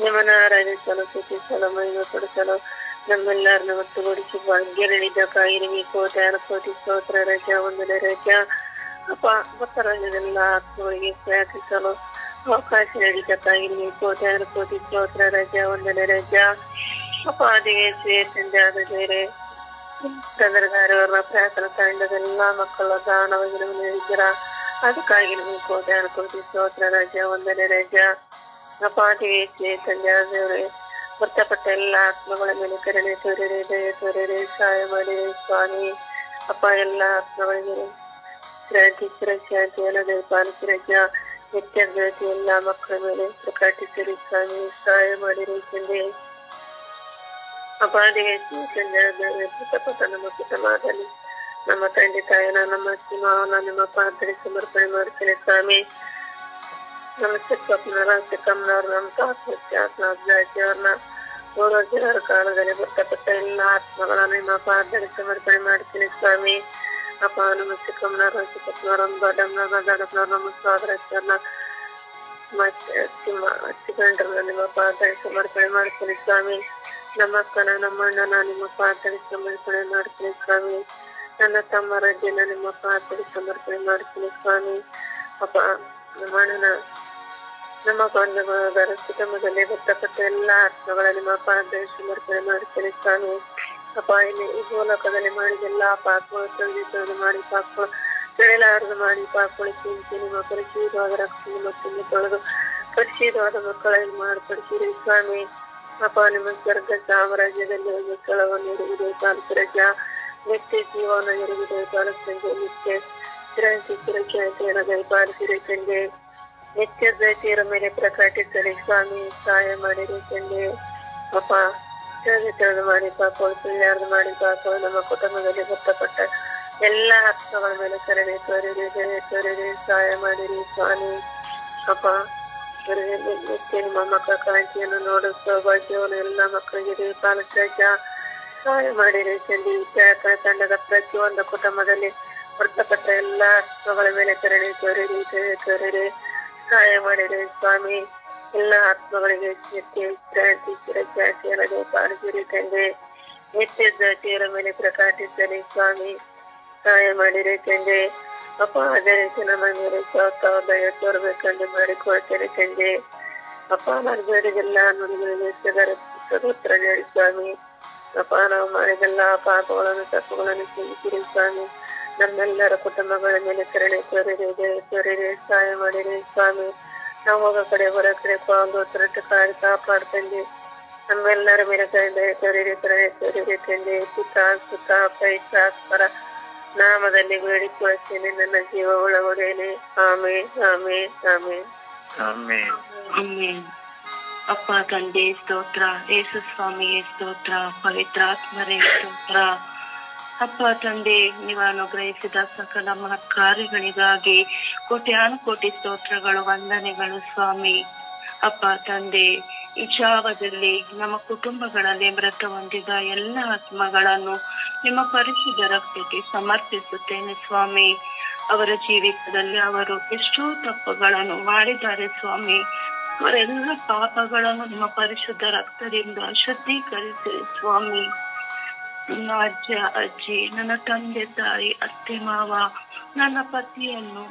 ನಿಮ್ಮನ್ನ ಆರಾಧಿಸಲು, ಸ್ತುತಿಸಲು, ಮಹಿಮೆ ಪಡಿಸಲು ನಮ್ಮೆಲ್ಲರನ್ನು ಒಟ್ಟುಗೂಡಿಸಿ ಭಾಗ್ಯ ನೀಡಿದ್ದಕ್ಕಾಗಿ ನಿಮಗೆ ಕೋಟಿ ಸ್ತೋತ್ರ ರಜ, ವಂದನೆ ರಜ. ಅಪ್ಪ ಭಕ್ತರಾಜ್ಯದೆಲ್ಲ ಆತ್ಮಗಳಿಗೆ ಪ್ರಾರ್ಥಿಸಲು ಅವಕಾಶ ನೀಡಿದ್ದಕ್ಕಾಗಿ ನಿಮಗೆ ಕೋಟಿ ಸ್ತೋತ್ರ ರಜ, ವಂದನೆ ರಜ. ಅಪ್ಪ ದೇವೇ ತಂದೆ ಆದ ಬೇರೆ ಚಂದ್ರಗಾರವರ ಪ್ರಾರ್ಥನಾ ತಂಡದೆಲ್ಲ ಮಕ್ಕಳ ದಾನವಾಗಿ ನಮಗೆ ನೀಡಿದ್ದೀರ, ಅದಕ್ಕಾಗಿ ನಿಮಗೆ ಕೋಟಿ ಸ್ತೋತ್ರ ರಜ, ವಂದನೆ ರಜ. ಅಪ್ಪ ದೇವೇ ತಂದೆ ಆದ ದೇವರೇ, ಮೃತಪಟ್ಟ ಎಲ್ಲ ಆತ್ಮಗಳ ಮೇಲೆ ಕರುಣೆ ತೋರಿರಿ, ದಯ ತೋರಿರಿ, ಸಹಾಯ ಮಾಡಿರಿ ಸ್ವಾಮಿ. ಅಪ್ಪ ಎಲ್ಲ ಆತ್ಮಗಳಿಗೆ ಶಾಂತಿಯನ್ನು ದಯಪಾಲಿಸಿರಜ, ನಿತ್ಯಜ್ಯೋತಿ ಎಲ್ಲ ಮಕ್ಕಳ ಮೇಲೆ ಪ್ರಕಟಿಸಿರಿ ಸ್ವಾಮಿ, ಸಹಾಯ ಮಾಡಿರಿ ತಂದೆ. ಅಪಾದಿಗೆ ಮೃತಪಟ್ಟ ನಮ್ಮ ಕುಟುಂಬದಲ್ಲಿ ನಮ್ಮ ತಂದೆ ತಾಯಿನ, ನಮ್ಮ ಸಿಂಹವನ್ನ ನಿಮ್ಮ ಪಾತ್ರೆ ಸಮರ್ಪಣೆ ಮಾಡ್ತೇನೆ ಸ್ವಾಮಿ. ನಮ್ಮ ಚಿಕ್ಕಪ್ಪನವ್ರ ನಮ್ಮ ತಾತ್ಮವ್ರನ್ನ ಪೂರ್ವಜರ ಕಾಲದಲ್ಲಿ ಮೃತಪಟ್ಟ ಎಲ್ಲ ಆತ್ಮಗಳನ್ನ ನಿಮ್ಮ ಪಾತ್ರೆ ಸಮರ್ಪಣೆ ಮಾಡ್ತೀನಿ ಸ್ವಾಮಿ. ಅಪ್ಪ ನಮ್ಮ ಚಿಕ್ಕಮ್ಮನವ್ರ, ದೊಡ್ಡಮ್ಮನವ್ರ, ನಮ್ಮ ಸಹೋದರನ್ನ ಚಿಕ್ಕಂಡ್ರನ್ನ ನಿಮ್ಮ ಪಾತ್ರೆ ಸಮರ್ಪಣೆ ಮಾಡ್ತೀನಿ ಸ್ವಾಮಿ. ನಮ್ಮ ಅಕ್ಕನ, ನಮ್ಮ ಅಣ್ಣನ ನಿಮ್ಮ ಪಾತ್ರೆ ಸಮರ್ಪಣೆ ಮಾಡ್ತೀನಿ ಸ್ವಾಮಿ. ನನ್ನ ತಮ್ಮ ರಜ್ಜನ ನಿಮ್ಮ ಪಾತ್ರೆ ಸಮರ್ಪಣೆ ಮಾಡ್ತೀನಿ ಸ್ವಾಮಿ. ಅಪ್ಪ ನಮ್ಮ ಅಣ್ಣನ, ನಮ್ಮ ಬಂಧುಗಳ ಕುಟುಂಬದಲ್ಲಿ ಮೃತಪಟ್ಟ ಎಲ್ಲ ಆತ್ಮಗಳ ನಿಮ್ಮ ಪಾತ್ರೆ ಸಮರ್ಪಣೆ ಮಾಡ್ತೀನಿ ಸ್ವಾಮಿ. ಅಪ್ಪ ಈ ಭೂಲೋಕದಲ್ಲಿ ಮಾಡಿದೆಲ್ಲ ಪಾಪಗಳು ಸಂಗೀತವನ್ನು ಮಾಡಿ ಪಾಪಗಳು ಬೆಳೆಲಾರದು ಮಾಡಿ ಪಾಪಗಳು ಚಿಂತೆ ನಿಮ್ಮ ಪರಿಶುದ್ಧವಾದ ರಕ್ಷಣೆ ಮತ್ತು ತೊಳೆದು ಪರಿಶುದ್ಧವಾದ ಮಕ್ಕಳನ್ನು ಮಾರ್ಪಡಿಸಿರಿ ಸ್ವಾಮಿ. ಅಪ್ಪ ನಿಮ್ಮ ಸ್ವರ್ಗ ಸಾಮ್ರಾಜ್ಯದಲ್ಲಿ ಒಂದು ಸ್ಥಳವನ್ನು ಇರುವುದೇ ಪಾಲಿಸಿರಜ, ನಿತ್ಯ ಜೀವನ ಇರುವುದೇ ಪಾಲಿಸಿದಂಗೆ, ನಿತ್ಯ ಸ್ಥಿರತೆಯನ್ನು ದಯಪಾಲಿಸಿರಿ ತಂದೆ. ನಿತ್ಯ ದೈತ್ಯರ ಮೇಲೆ ಪ್ರಕಟಿಸಲಿ ಸ್ವಾಮಿ, ಸಹಾಯ ಮಾಡಿರಿ ತಂದೆ. ಅಪ್ಪ ತಿಳಿದು ಮಾಡಿ ಪಾಪಗಳು, ಸುಳ್ಳು ಮಾಡಿ ಪಾಪಗಳು ನಮ್ಮ ಕುಟುಂಬದಲ್ಲಿ ಮೃತಪಟ್ಟ ಎಲ್ಲ ಆತ್ಮಗಳ ಮೇಲೆ ಕರುಣೆ ತೋರಿರಿ, ದಯೆ ತೋರಿರಿ, ಸಹಾಯ ಮಾಡಿರಿ ಸ್ವಾಮಿ. ಅಪ್ಪ ನಿತ್ಯ ನಿಮ್ಮ ಮಕ್ಕಳ ಕಾಂತಿಯನ್ನು ನೋಡುವ ಸೌಭಾಗ್ಯವನ್ನು ಎಲ್ಲ ಮಕ್ಕಳಿಗೆ ಪಾಲಿಸ ಸಹಾಯ ಮಾಡಿರಿ ತಂದೆ. ತಂಡದ ಪ್ರತಿಯೊಂದು ಕುಟುಂಬದಲ್ಲಿ ಮೃತಪಟ್ಟ ಎಲ್ಲ ಆತ್ಮಗಳ ಮೇಲೆ ಕರುಣೆ ತೋರಿರಿ, ದಯೆ ತೋರಿರಿ, ಸಹಾಯ ಮಾಡಿರಿ ಸ್ವಾಮಿ. ಎಲ್ಲ ಆತ್ಮಗಳಿಗೆ ನಿತ್ಯ ಕ್ರಾಂತಿ ಚಿರಚಾಟಿಯನ್ನು ಪಾಲಿಸಿರಿ ತಂದೆ. ನಿತ್ಯ ಜ್ಯೋತಿಯರ ಮೇಲೆ ಪ್ರಕಾಶಿಸಲಿ ಸ್ವಾಮಿ, ಸಹಾಯ ಮಾಡಿರಿ ತಂದೆ. ಅಪ್ಪ ಅದೇ ರೀತಿ ನಮ್ಮ ಮೇಲೆ ದಯ ತೋರ್ಬೇಕಂದು ಮಾಡಿಕೊಳ್ತೇನೆ ತಂದೆ. ಅಪ್ಪ ನಾನು ಬೇಡಿದೆಲ್ಲ ನುಡಿಗಳಿಗೆ ಸದೋತ್ತರ ನೀಡಿ ಸ್ವಾಮಿ. ಅಪ್ಪ ನಾವು ಮಾಡಿದೆಲ್ಲ ಪಾಪಗಳನ್ನು ತಪ್ಪುಗಳನ್ನು ಕ್ಷಮಿಸಿರಿ ಸ್ವಾಮಿ. ನಮ್ಮೆಲ್ಲರ ಕುಟುಂಬಗಳ ಮೇಲೆ ಕರುಣೆ ತೋರಿರಿ, ದಯ ತೋರಿರಿ, ಸಹಾಯ ಮಾಡಿರಿ ಸ್ವಾಮಿ. ನಾವು ಹೋಗೋ ಕಡೆ ಹೊರ ಕಡೆ ಪಾಲು ತೊರಟು ಕಾಡಿ ಕಾಪಾಡ್ತಂದೆ. ನಮ್ಮೆಲ್ಲರ ಮೇಲೆ ದಯ ತೋರಿರಿ, ಕರುಣೆ ತೋರಿರಿ ತಂದೆ. ಸುತ ಪೈಸಾಸ್ಪರ ನಾಮದಲ್ಲಿ ಬೇಡಿಕೊಳ್ಳುತ್ತೇನೆ ನನ್ನ ಜೀವ ಒಳಗೊಡೆಯೇ. ಆಮೇನ್, ಆಮೇನ್, ಆಮೇನ್, ಆಮೇನ್. ಆಮೇನ್. ಅಪ್ಪ ತಂದೆ ಸ್ತೋತ್ರ, ಯೇಸು ಸ್ವಾಮಿಯೇ ಸ್ತೋತ್ರ, ಪವಿತ್ರಾತ್ಮರೇ ಸ್ತೋತ್ರ. ಅಪ್ಪ ತಂದೆ, ನೀವು ಅನುಗ್ರಹಿಸಿದ ಸಕಲ ಮಹತ್ ಕಾರ್ಯಗಳಿಗಾಗಿ ಕೋಟಿ ಸ್ತೋತ್ರಗಳು, ವಂದನೆಗಳು ಸ್ವಾಮಿ. ಅಪ್ಪ ತಂದೆ, ಈ ಜಾವದಲ್ಲಿ ನಮ್ಮ ಕುಟುಂಬಗಳಲ್ಲಿ ಮೃತ ಹೊಂದಿದ ಎಲ್ಲ ಆತ್ಮಗಳನ್ನು ನಿಮ್ಮ ಪರಿಶುದ್ಧ ರಕ್ತಕ್ಕೆ ಸಮರ್ಪಿಸುತ್ತೇನೆ ಸ್ವಾಮಿ. ಅವರ ಜೀವಿತದಲ್ಲಿ ಅವರು ಎಷ್ಟೋ ತಪ್ಪುಗಳನ್ನು ಮಾಡಿದ್ದಾರೆ ಸ್ವಾಮಿ. ಅವರೆಲ್ಲ ಪಾಪಗಳನ್ನು ನಿಮ್ಮ ಪರಿಶುದ್ಧ ರಕ್ತದಿಂದ ಶುದ್ಧೀಕರಿಸಿ ಸ್ವಾಮಿ. ನನ್ನ ಅಜ್ಜ ಅಜ್ಜಿ, ನನ್ನ ತಂದೆ ತಾಯಿ, ಅತ್ತೆ ಮಾವ, ನನ್ನ ಪತಿಯನ್ನು,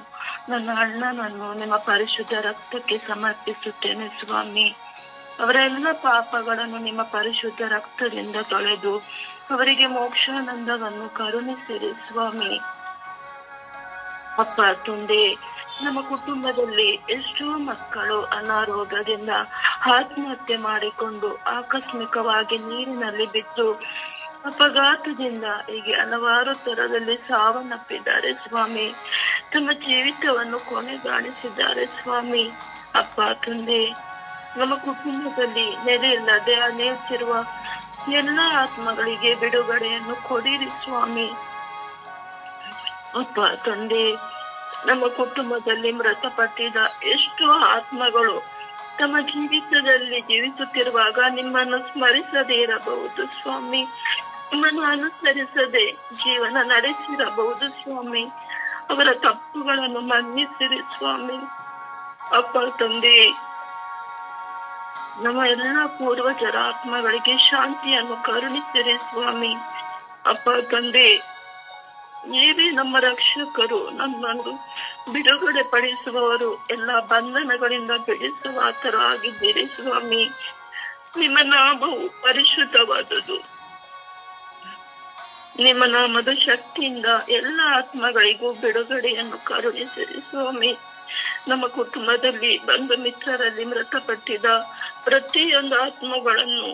ನನ್ನ ಅಣ್ಣನನ್ನು ನಿಮ್ಮ ಪರಿಶುದ್ಧ ರಕ್ತಕ್ಕೆ ಸಮರ್ಪಿಸುತ್ತೇನೆ ಸ್ವಾಮಿ. ಅವರೆಲ್ಲ ಪಾಪಗಳನ್ನು ನಿಮ್ಮ ಪರಿಶುದ್ಧ ರಕ್ತದಿಂದ ತೊಳೆದು ಅವರಿಗೆ ಮೋಕ್ಷಾನಂದವನ್ನು ಕರುಣಿಸಿರಿ ಸ್ವಾಮಿ. ಅಪ್ಪ ತಂದೆ, ನಮ್ಮ ಕುಟುಂಬದಲ್ಲಿ ಎಷ್ಟೋ ಮಕ್ಕಳು ಅನಾರೋಗ್ಯದಿಂದ ಆತ್ಮಹತ್ಯೆ ಮಾಡಿಕೊಂಡು ಆಕಸ್ಮಿಕವಾಗಿ ನೀರಿನಲ್ಲಿ ಬಿದ್ದು ಅಪಘಾತದಿಂದ ಹೀಗೆ ಹಲವಾರು ತರದಲ್ಲಿ ಸಾವನ್ನಪ್ಪಿದ್ದಾರೆ ಸ್ವಾಮಿ. ತಮ್ಮ ಜೀವಿತವನ್ನು ಕೊನೆಗಾಣಿಸಿದ್ದಾರೆ ಸ್ವಾಮಿ. ಅಪ್ಪ ತಂದೆ, ನಮ್ಮ ಕುಟುಂಬದಲ್ಲಿ ನೆಲೆಯಿಲ್ಲದೆ ಅನೇತಿರುವ ಎಲ್ಲ ಆತ್ಮಗಳಿಗೆ ಬಿಡುಗಡೆಯನ್ನು ಕೊಡಿರಿ ಸ್ವಾಮಿ. ಅಪ್ಪ ತಂದೆ, ನಮ್ಮ ಕುಟುಂಬದಲ್ಲಿ ಮೃತಪಟ್ಟಿದ ಎಷ್ಟೋ ಆತ್ಮಗಳು ತಮ್ಮ ಜೀವಿತದಲ್ಲಿ ಜೀವಿಸುತ್ತಿರುವಾಗ ನಿಮ್ಮನ್ನು ಸ್ಮರಿಸದೇ ಇರಬಹುದು ಸ್ವಾಮಿ. ನಿಮ್ಮನ್ನು ಅನುಸರಿಸದೆ ಜೀವನ ನಡೆಸಿರಬಹುದು ಸ್ವಾಮಿ. ಅವರ ತಪ್ಪುಗಳನ್ನು ಮನ್ನಿಸಿರಿ ಸ್ವಾಮಿ. ಅಪ್ಪ ತಂದೆ, ನಮ್ಮ ಎಲ್ಲ ಪೂರ್ವಜರ ಆತ್ಮಗಳಿಗೆ ಶಾಂತಿಯನ್ನು ಕರುಣಿಸಿರಿ ಸ್ವಾಮಿ. ಅಪ್ಪ ತಂದೆ, ನೀವೇ ನಮ್ಮ ರಕ್ಷಕರು, ನಮ್ಮನ್ನು ಬಿಡುಗಡೆ ಪಡಿಸುವವರು, ಎಲ್ಲ ಬಂಧನಗಳಿಂದ ಬಿಡಿಸುವ ಆತರ ಆಗಿದ್ದೀರಿ ಸ್ವಾಮಿ. ನಿಮ್ಮ ನಾಮವು ಪರಿಶುದ್ಧವಾದುದು. ನಿಮ್ಮ ನಾಮದ ಶಕ್ತಿಯಿಂದ ಎಲ್ಲ ಆತ್ಮಗಳಿಗೂ ಬಿಡುಗಡೆಯನ್ನು ಕರುಣಿಸಿರಿ ಸ್ವಾಮಿ. ನಮ್ಮ ಕುಟುಂಬದಲ್ಲಿ ಬಂಧು ಮಿತ್ರರಲ್ಲಿ ಮೃತಪಟ್ಟಿದ ಪ್ರತಿಯೊಂದು ಆತ್ಮಗಳನ್ನು,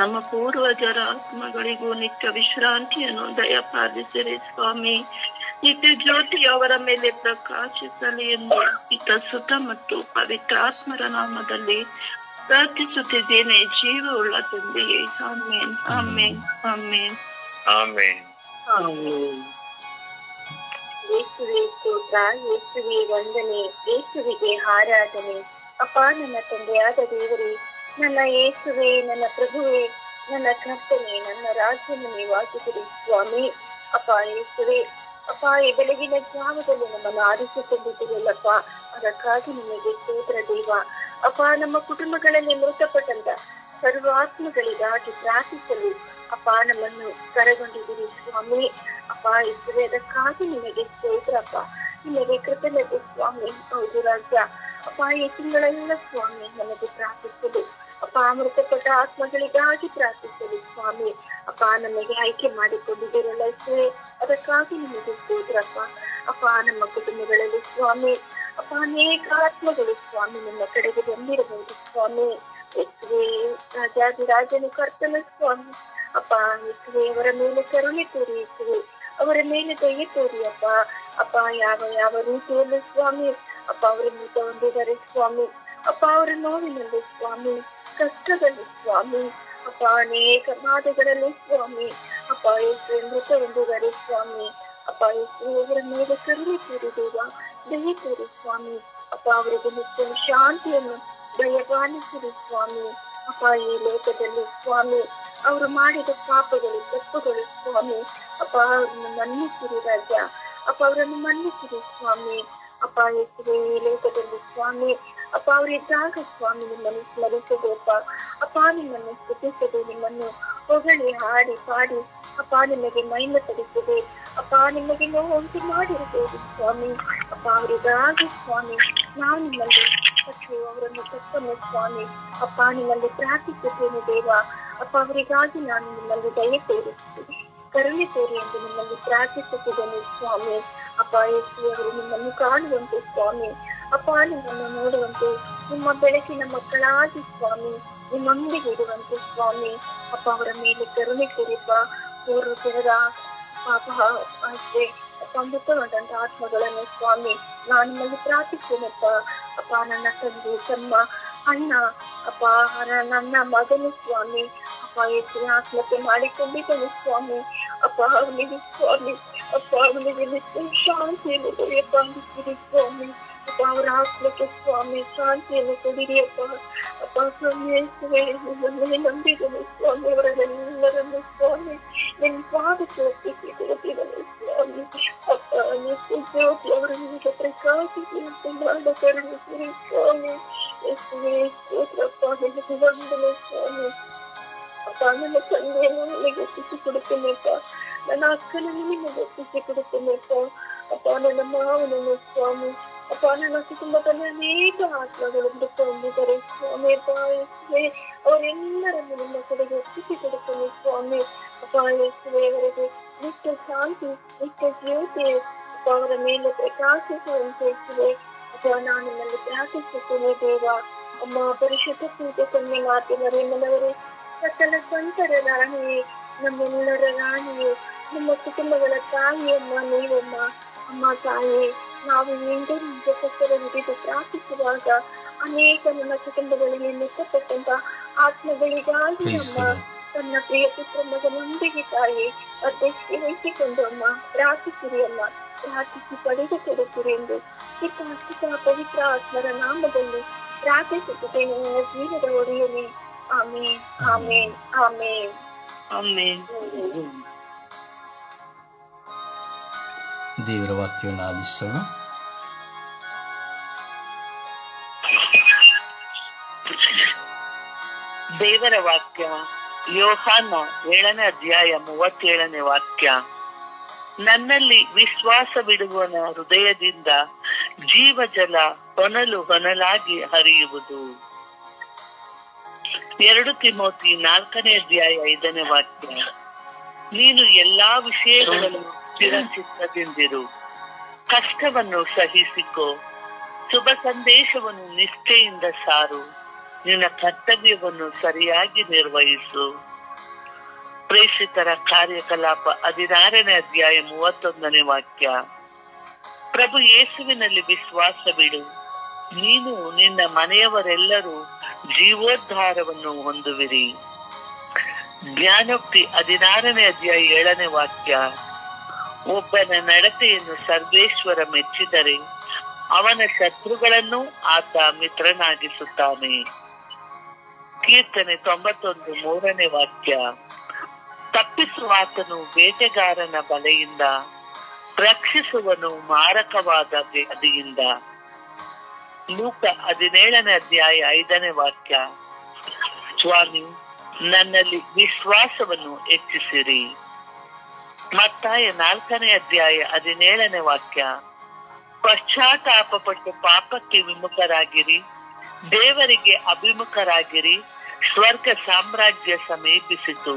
ನಮ್ಮ ಪೂರ್ವಜರ ಆತ್ಮಗಳಿಗೂ ನಿತ್ಯ ವಿಶ್ರಾಂತಿಯನ್ನು ದಯಪಾಲಿಸಿರಿ ಸ್ವಾಮಿ. ನಿತ್ಯ ಜ್ಯೋತಿ ಅವರ ಮೇಲೆ ಪ್ರಕಾಶಿಸಲಿ ಎಂದು ಪಿತ, ಸುತ ಮತ್ತು ಪವಿತ್ರಾತ್ಮರ ನಾಮದಲ್ಲಿ ಪ್ರಾರ್ಥಿಸುತ್ತಿದ್ದೇನೆ, ಜೀವವುಳ್ಳ ತಂದೆಯೇ. ಆಮೇನ್, ಆಮೇನ್, ಆಮೇನ್, ಆಮೇನ್. ಯೇಸುವೆ ಸ್ತೋತ್ರ, ಯೇಸುವೆ ವಂದನೆ, ಯೇಸುವಿಗೆ ಆರಾಧನೆ. ಅಪ್ಪ ನನ್ನ ತಂದೆಯಾದ ದೇವರೇ, ನನ್ನ ಯೇಸುವೆ, ನನ್ನ ಪ್ರಭುವೆ, ನನ್ನ ಕರ್ತನೆ, ನನ್ನ ರಾಜ್ಯವನ್ನು ನಿವಾಸಿಸಿರಿ ಸ್ವಾಮಿ. ಅಪ್ಪ ಯೇಸುವೆ, ಅಪ್ಪ ಈ ಬೆಳಗಿನ ಜಾವದಲ್ಲಿ ನಮ್ಮನ್ನು ಆರಿಸಿಕೊಂಡಿದ್ದೀರಲ್ಲಪ್ಪ, ಅದಕ್ಕಾಗಿ ನಿಮಗೆ ಸ್ತೋತ್ರ ದೇವ. ಅಪ್ಪ, ನಮ್ಮ ಕುಟುಂಬಗಳಲ್ಲಿ ಮೃತಪಟ್ಟಂತ ಸರ್ವಾತ್ಮಗಳಿಗಾಗಿ ಪ್ರಾರ್ಥಿಸಲು ಅಪ್ಪ ನಮ್ಮನ್ನು ಕರೆಗೊಂಡಿದ್ದೀರಿ ಸ್ವಾಮಿ. ಅಪ್ಪ ಯೇಸುವೆ, ಅದಕ್ಕಾಗಿ ನಿಮಗೆ ಸ್ತೋತ್ರಪ್ಪ, ನಿಮಗೆ ಕೃತಜ್ಞತೆ ಸ್ವಾಮಿ. ಹೌದು ರಾಜ. ಅಪ್ಪ ಈ ತಿಂಗಳೆಲ್ಲ ಸ್ವಾಮಿ ನಮಗೆ ಪ್ರಾರ್ಥಿಸಲು ಅಪ್ಪ, ಮೃತಪಟ್ಟ ಆತ್ಮಗಳಿಗಾಗಿ ಪ್ರಾರ್ಥಿಸಲು ಸ್ವಾಮಿ ಅಪ್ಪ ನಮಗೆ ಆಯ್ಕೆ ಮಾಡಿಕೊಂಡಿದ್ದೀರಲ್ಲ ಯೇಸುವೆ, ಅದಕ್ಕಾಗಿ ನಿಮಗೆ ಸ್ತೋತ್ರಪ್ಪ. ಅಪ್ಪ, ನಮ್ಮ ಕುಟುಂಬಗಳಲ್ಲಿ ಸ್ವಾಮಿ ಅಪ್ಪ ಅನೇಕ ಆತ್ಮಗಳು ಸ್ವಾಮಿ ನಿಮ್ಮ ಕಡೆಗೆ ಬಂದಿರಬಹುದು ಸ್ವಾಮಿ. ಯೇಸುವೆ, ರಾಜಾದಿರಾಜನು ಕರ್ತನ ಸ್ವಾಮಿ. ಅಪ್ಪ ಯೇಸುವೆ, ಅವರ ಮೇಲೆ ಕರುಣೆ ತೋರಿ ಯೇಸುವೆ, ಅವರ ಮೇಲೆ ದಯೆ ತೋರಿ ಅಪ್ಪ. ಅಪ್ಪ, ಯಾವ ಯಾವ ರೀತಿಯಲ್ಲಿ ಸ್ವಾಮಿ ಅಪ್ಪ ಅವರು ಮೃತ ಹೊಂದಿದ್ದಾರೆ ಸ್ವಾಮಿ. ಅಪ್ಪ, ಅವರ ನೋವಿನಲ್ಲಿ ಸ್ವಾಮಿ, ಕಷ್ಟದಲ್ಲಿ ಸ್ವಾಮಿ ಅಪ್ಪ, ಅನೇಕ ಬಾಧೆಗಳಲ್ಲಿ ಸ್ವಾಮಿ ಅಪ್ಪ ಯೇಸುವೆ ಮೃತ ಹೊಂದಿದ್ದಾರೆ ಸ್ವಾಮಿ. ಅಪ್ಪ ಯೇಸುವೆ, ಅವರ ಮೇಲೆ ಕರುಣೆ ತೋರಿ ದೇವ, ದಯೆ ತೋರಿ ಸ್ವಾಮಿ. ಅಪ್ಪ, ಅವರಿಗೆ ನಿತ್ಯ ಶಾಂತಿಯನ್ನು ದಯಪಾಲಿಸಿರಿ ಸ್ವಾಮಿ. ಅಪ್ಪ, ಈ ಲೋಕದಲ್ಲಿ ಸ್ವಾಮಿ ಅವರು ಮಾಡಿದ ಪಾಪಗಳು, ತಪ್ಪುಗಳು ಸ್ವಾಮಿ ಅಪ್ಪ, ಅವರನ್ನು ಮನ್ನಿಸಿರಿ ರಾಜ. ಅಪ್ಪ, ಅವರನ್ನು ಮನ್ನಿಸಿರಿ ಸ್ವಾಮಿ. ಅಪ್ಪ ಯೇಸುವೆ, ಈ ಲೋಕದಲ್ಲಿ ಸ್ವಾಮಿ ಅಪ್ಪ ಅವರಿದ್ದಾಗ ಸ್ವಾಮಿ ನಿಮ್ಮನ್ನು ಸ್ಮರಿಸಬೇಕ ಅಪ್ಪ, ನಿಮ್ಮನ್ನು ಸ್ತುತಿಸದೆ, ನಿಮ್ಮನ್ನು ಹೊಗಳಿ ಹಾಡಿ ಪಾಡಿ ಅಪ್ಪ ನಿಮಗೆ ಮಹಿಮೆ ಪಡಿಸದೆ ಅಪ್ಪ, ನಿಮಗೆ ನೋವುಂಟು ಮಾಡಿರಬಹುದು ಸ್ವಾಮಿ. ಅಪ್ಪ, ಅವರಿಗಾಗಿ ಸ್ವಾಮಿ ನಾವು ನಿಮ್ಮಲ್ಲಿ ಅವರನ್ನು ತಪ್ಪನ್ನು ಸ್ವಾಮಿ ಅಪ್ಪ ನಿಮ್ಮಲ್ಲಿ ಪ್ರಾರ್ಥಿಸುತ್ತೇನೆ ದೇವ. ಅಪ್ಪ, ಅವರಿಗಾಗಿ ನಾನು ನಿಮ್ಮಲ್ಲಿ ದಯೆ ತೋರಿಸುತ್ತೇನೆ, ಕರುಣೆ ತೋರಿ ಎಂದು ನಿಮ್ಮಲ್ಲಿ ಪ್ರಾರ್ಥಿಸುತ್ತಿದ್ದೇನೆ ಸ್ವಾಮಿ. ಅಪ್ಪ ಯೇಸುವೆ, ಅವರು ನಿಮ್ಮನ್ನು ಕಾಣುವಂತೆ ಸ್ವಾಮಿ ಅಪ್ಪ, ನಿಮ್ಮನ್ನು ನೋಡುವಂತೆ, ನಿಮ್ಮ ಬೆಳಕಿನ ಮಕ್ಕಳಾಗಿ ಸ್ವಾಮಿ ನಿಮ್ಮೊಂದಿಗೆ ಇರುವಂತೆ ಸ್ವಾಮಿ ಅಪ್ಪ, ಅವರ ಮೇಲೆ ಕರುಣೆ ತೋರಿಪ್ಪ. ಪೂರ್ವ ಜನರ ಪಾಪ ಆಸೆ ಮೃತಗೊಂಡಂತ ಆತ್ಮಗಳನ್ನು ಸ್ವಾಮಿ ನಾನು ನಿಮ್ಮಲ್ಲಿ ಪ್ರಾರ್ಥಿಸ್ತೇನಪ್ಪ. ಅಪ್ಪ, ನನ್ನ ತಂದೆ, ತಮ್ಮ, ಅಣ್ಣ ಅಪ್ಪ, ನನ್ನ ಮಗನು ಸ್ವಾಮಿ ಅಪ್ಪ ಯೇಸುವಿನ ಆತ್ಮಹತ್ಯೆ ಮಾಡಿಕೊಂಡಿದ್ದನು ಸ್ವಾಮಿ ಅಪ್ಪ, ಅವನಿಗೆ ಸ್ವಾಮಿ ಅಪ್ಪ, ಅವನಿಗೆ ನಿತ್ಯ ಶಾಂತಿಯನ್ನು ದಯಪಾಲಿಸಿರಿ ಸ್ವಾಮಿ ಅಪ್ಪ ಅವರ ಆತ್ಮಕ್ಕೆ ಸ್ವಾಮಿ ಶಾಂತಿಯನ್ನು ಕೊಡಿರಿ ಅಪ್ಪ. ಅಪ್ಪ ಸ್ವಾಮಿ ಯೇಸುವೆ, ನಿಮ್ಮನ್ನೇ ನಂಬಿದನು ಸ್ವಾಮಿ. ಅವರನ್ನೆಲ್ಲರನ್ನು ಸ್ವಾಮಿ ನಿನ್ನ ಪಾದಕ್ಕೆ ಒಪ್ಪಿಸಿ ಕೊಡುತ್ತಿದ್ದನು ಸ್ವಾಮಿ. ಅಪ್ಪ ನಿತ್ಯ ಜ್ಯೋತಿ ಅವರನ್ನು ಪ್ರಕಾಶಿಸುವಂತೆ ಮಾಡ ಕರುಣಿಸಿರಿ ಸ್ವಾಮಿ. ಯೇಸುವೆ ಸ್ತೋತ್ರಪ್ಪ, ನಿಮಗೆ ವಂದನೆ ಸ್ವಾಮಿ. ಅಪ್ಪ ನನ್ನ ತಂದೆಯನ್ನು ನಿಮಗೆ ಒಪ್ಪಿಸಿ ಕೊಡುತ್ತೇನೆಪ್ಪ. ನನ್ನ ಅಕ್ಕನನ್ನು ನಿಮಗೆ ಒಪ್ಪಿಸಿ ಕೊಡುತ್ತೇನೆಪ್ಪ. ಅಪ್ಪ ನನ್ನ ಮಾವನನ್ನು ಸ್ವಾಮಿ. ಅಪ್ಪ ನನ್ನ ಕುಟುಂಬದಲ್ಲಿ ಅನೇಕ ಆತ್ಮಗಳು ಮೃತ ಹೊಂದಿದ್ದಾರೆ ಸ್ವಾಮಿ. ಅಪ್ಪ ಯೇಸುವೆ ಅವರೆಲ್ಲರನ್ನು ನಿಮ್ಮ ಕಡೆಗೆ ಒಪ್ಪಿಸಿ ಕೊಡುತ್ತೇನೆ ಸ್ವಾಮಿ. ಅಪ್ಪ ಯೇಸುವೆ ಅವರಿಗೆ ನಿತ್ಯ ಶಾಂತಿ, ನಿತ್ಯ ಜ್ಯೋತಿ ಅಪ್ಪ ಅವರ ಮೇಲೆ ಪ್ರಕಾಶಿಸುವಂತೆ ಯೇಸುವೆ. ಅಪ್ಪ ನಾನು ನಿಮ್ಮಲ್ಲಿ ಪ್ರಾರ್ಥಿಸುತ್ತೇನೆ ದೇವ. ಅಮ್ಮ ಪರಿಶುದ್ಧ ಪೂಜೆ ಕನ್ಯೆ ಮಾತೆ ಮರಿಯಮ್ಮನವರೇ, ಸಕಲ ಸಂತರ ರಾಣಿಯೇ, ನಮ್ಮೆಲ್ಲರ ರಾಣಿಯೇ, ನಮ್ಮ ಕುಟುಂಬಗಳ ತಾಯಿಯಮ್ಮ ನೀವಮ್ಮ. ಅಮ್ಮ ತಾಯಿ, ನಾವು ಎಂದೂ ಜಪಸ್ಸರ ಹಿಡಿದು ಪ್ರಾರ್ಥಿಸುವಾಗ ಅನೇಕ ನನ್ನ ಕುಟುಂಬಗಳಿಗೆ ಮೆಚ್ಚಪಟ್ಟಂತ ಆತ್ಮಗಳಿಗಾಗಿ ಅಮ್ಮ ತನ್ನ ಪ್ರಿಯ ಪುತ್ರ ಮಗನೊಂದಿಗೆ ತಾಯಿ ಅಧ್ಯಕ್ಷತೆ ವಹಿಸಿಕೊಂಡು ಅಮ್ಮ ಪ್ರಾರ್ಥಿಸಿರಿ ಅಮ್ಮ. ಪ್ರಾರ್ಥಿಸಿ ಪಡೆದುಕೊಡುತ್ತೀರಿ ಎಂದು ಚಿಕ್ಕ ಪವಿತ್ರ ಆತ್ಮರ ನಾಮದಲ್ಲಿ ಪ್ರಾರ್ಥಿಸುತ್ತೇನೆ ನನ್ನ ಜೀವದ ಒಡೆಯನೇ. ಆಮೇನ್, ಆಮೇನ್, ಆಮೇನ್, ಆಮೇನ್. ದೇವರ ವಾಕ್ಯವನ್ನು ಆಲಿಸೋಣ. ದೇವರ ವಾಕ್ಯ ಯೋಹಾನ 7ನೇ ಅಧ್ಯಾಯ 37ನೇ ವಾಕ್ಯ. ನನ್ನಲ್ಲಿ ವಿಶ್ವಾಸವಿಡುವನ ಹೃದಯದಿಂದ ಜೀವಜಲ ಹೊನಲು ಹೊನಲಾಗಿ ಹರಿಯುವುದು. 2 ತಿಮೋತಿ 4ನೇ ಅಧ್ಯಾಯ 5ನೇ ವಾಕ್ಯ. ನೀನು ಎಲ್ಲಾ ವಿಷಯಗಳನ್ನು ಚಿರಚಿತ್ತದಿಂದಿರು, ಕಷ್ಟವನ್ನು ಸಹಿಸಿಕೋ, ಶುಭ ಸಂದೇಶವನ್ನು ನಿಷ್ಠೆಯಿಂದ ಸಾರು, ನಿನ್ನ ಕರ್ತವ್ಯವನ್ನು ಸರಿಯಾಗಿ ನಿರ್ವಹಿಸು. ಪ್ರೇಷಿತರ ಕಾರ್ಯಕಲಾಪ 16ನೇ ಅಧ್ಯಾಯ 31ನೇ ವಾಕ್ಯ. ಪ್ರಭು ಯೇಸುವಿನಲ್ಲಿ ವಿಶ್ವಾಸವಿಡು, ನೀನು ನಿನ್ನ ಮನೆಯವರೆಲ್ಲರೂ ಜೀವೋದ್ಧಾರವನ್ನು ಹೊಂದುವಿರಿ. ಜ್ಞಾನೋಕ್ತಿ 16ನೇ ಅಧ್ಯಾಯ 7ನೇ ವಾಕ್ಯ. ಒಬ್ಬನ ನಡತೆಯನ್ನು ಸರ್ವೇಶ್ವರ ಮೆಚ್ಚಿದರೆ ಅವನ ಶತ್ರುಗಳನ್ನು ಆತ ಮಿತ್ರನಾಗಿಸುತ್ತಾನೆ. ಕೀರ್ತನೆ 91 3ನೇ ವಾಕ್ಯ. ತಪ್ಪಿಸುವಾತನು ಬೇಟೆಗಾರನ ಬಲೆಯಿಂದ, ರಕ್ಷಿಸುವನು ಮಾರಕವಾದ ವ್ಯಾಧಿಯಿಂದ. ಲೂಕ 17ನೇ ಅಧ್ಯಾಯ 5ನೇ ವಾಕ್ಯ. ಸ್ವಾಮಿ, ನನ್ನಲ್ಲಿ ವಿಶ್ವಾಸವನ್ನು ಹೆಚ್ಚಿಸಿರಿ. ಮತ್ತಾಯ 4ನೇ ಅಧ್ಯಾಯ 17ನೇ ವಾಕ್ಯ. ಪಶ್ಚಾತ್ತಾಪಪಟ್ಟು ಪಾಪಕ್ಕೆ ವಿಮುಖರಾಗಿರಿ, ದೇವರಿಗೆ ಅಭಿಮುಖರಾಗಿರಿ, ಸ್ವರ್ಗ ಸಾಮ್ರಾಜ್ಯ ಸಮೀಪಿಸಿತು.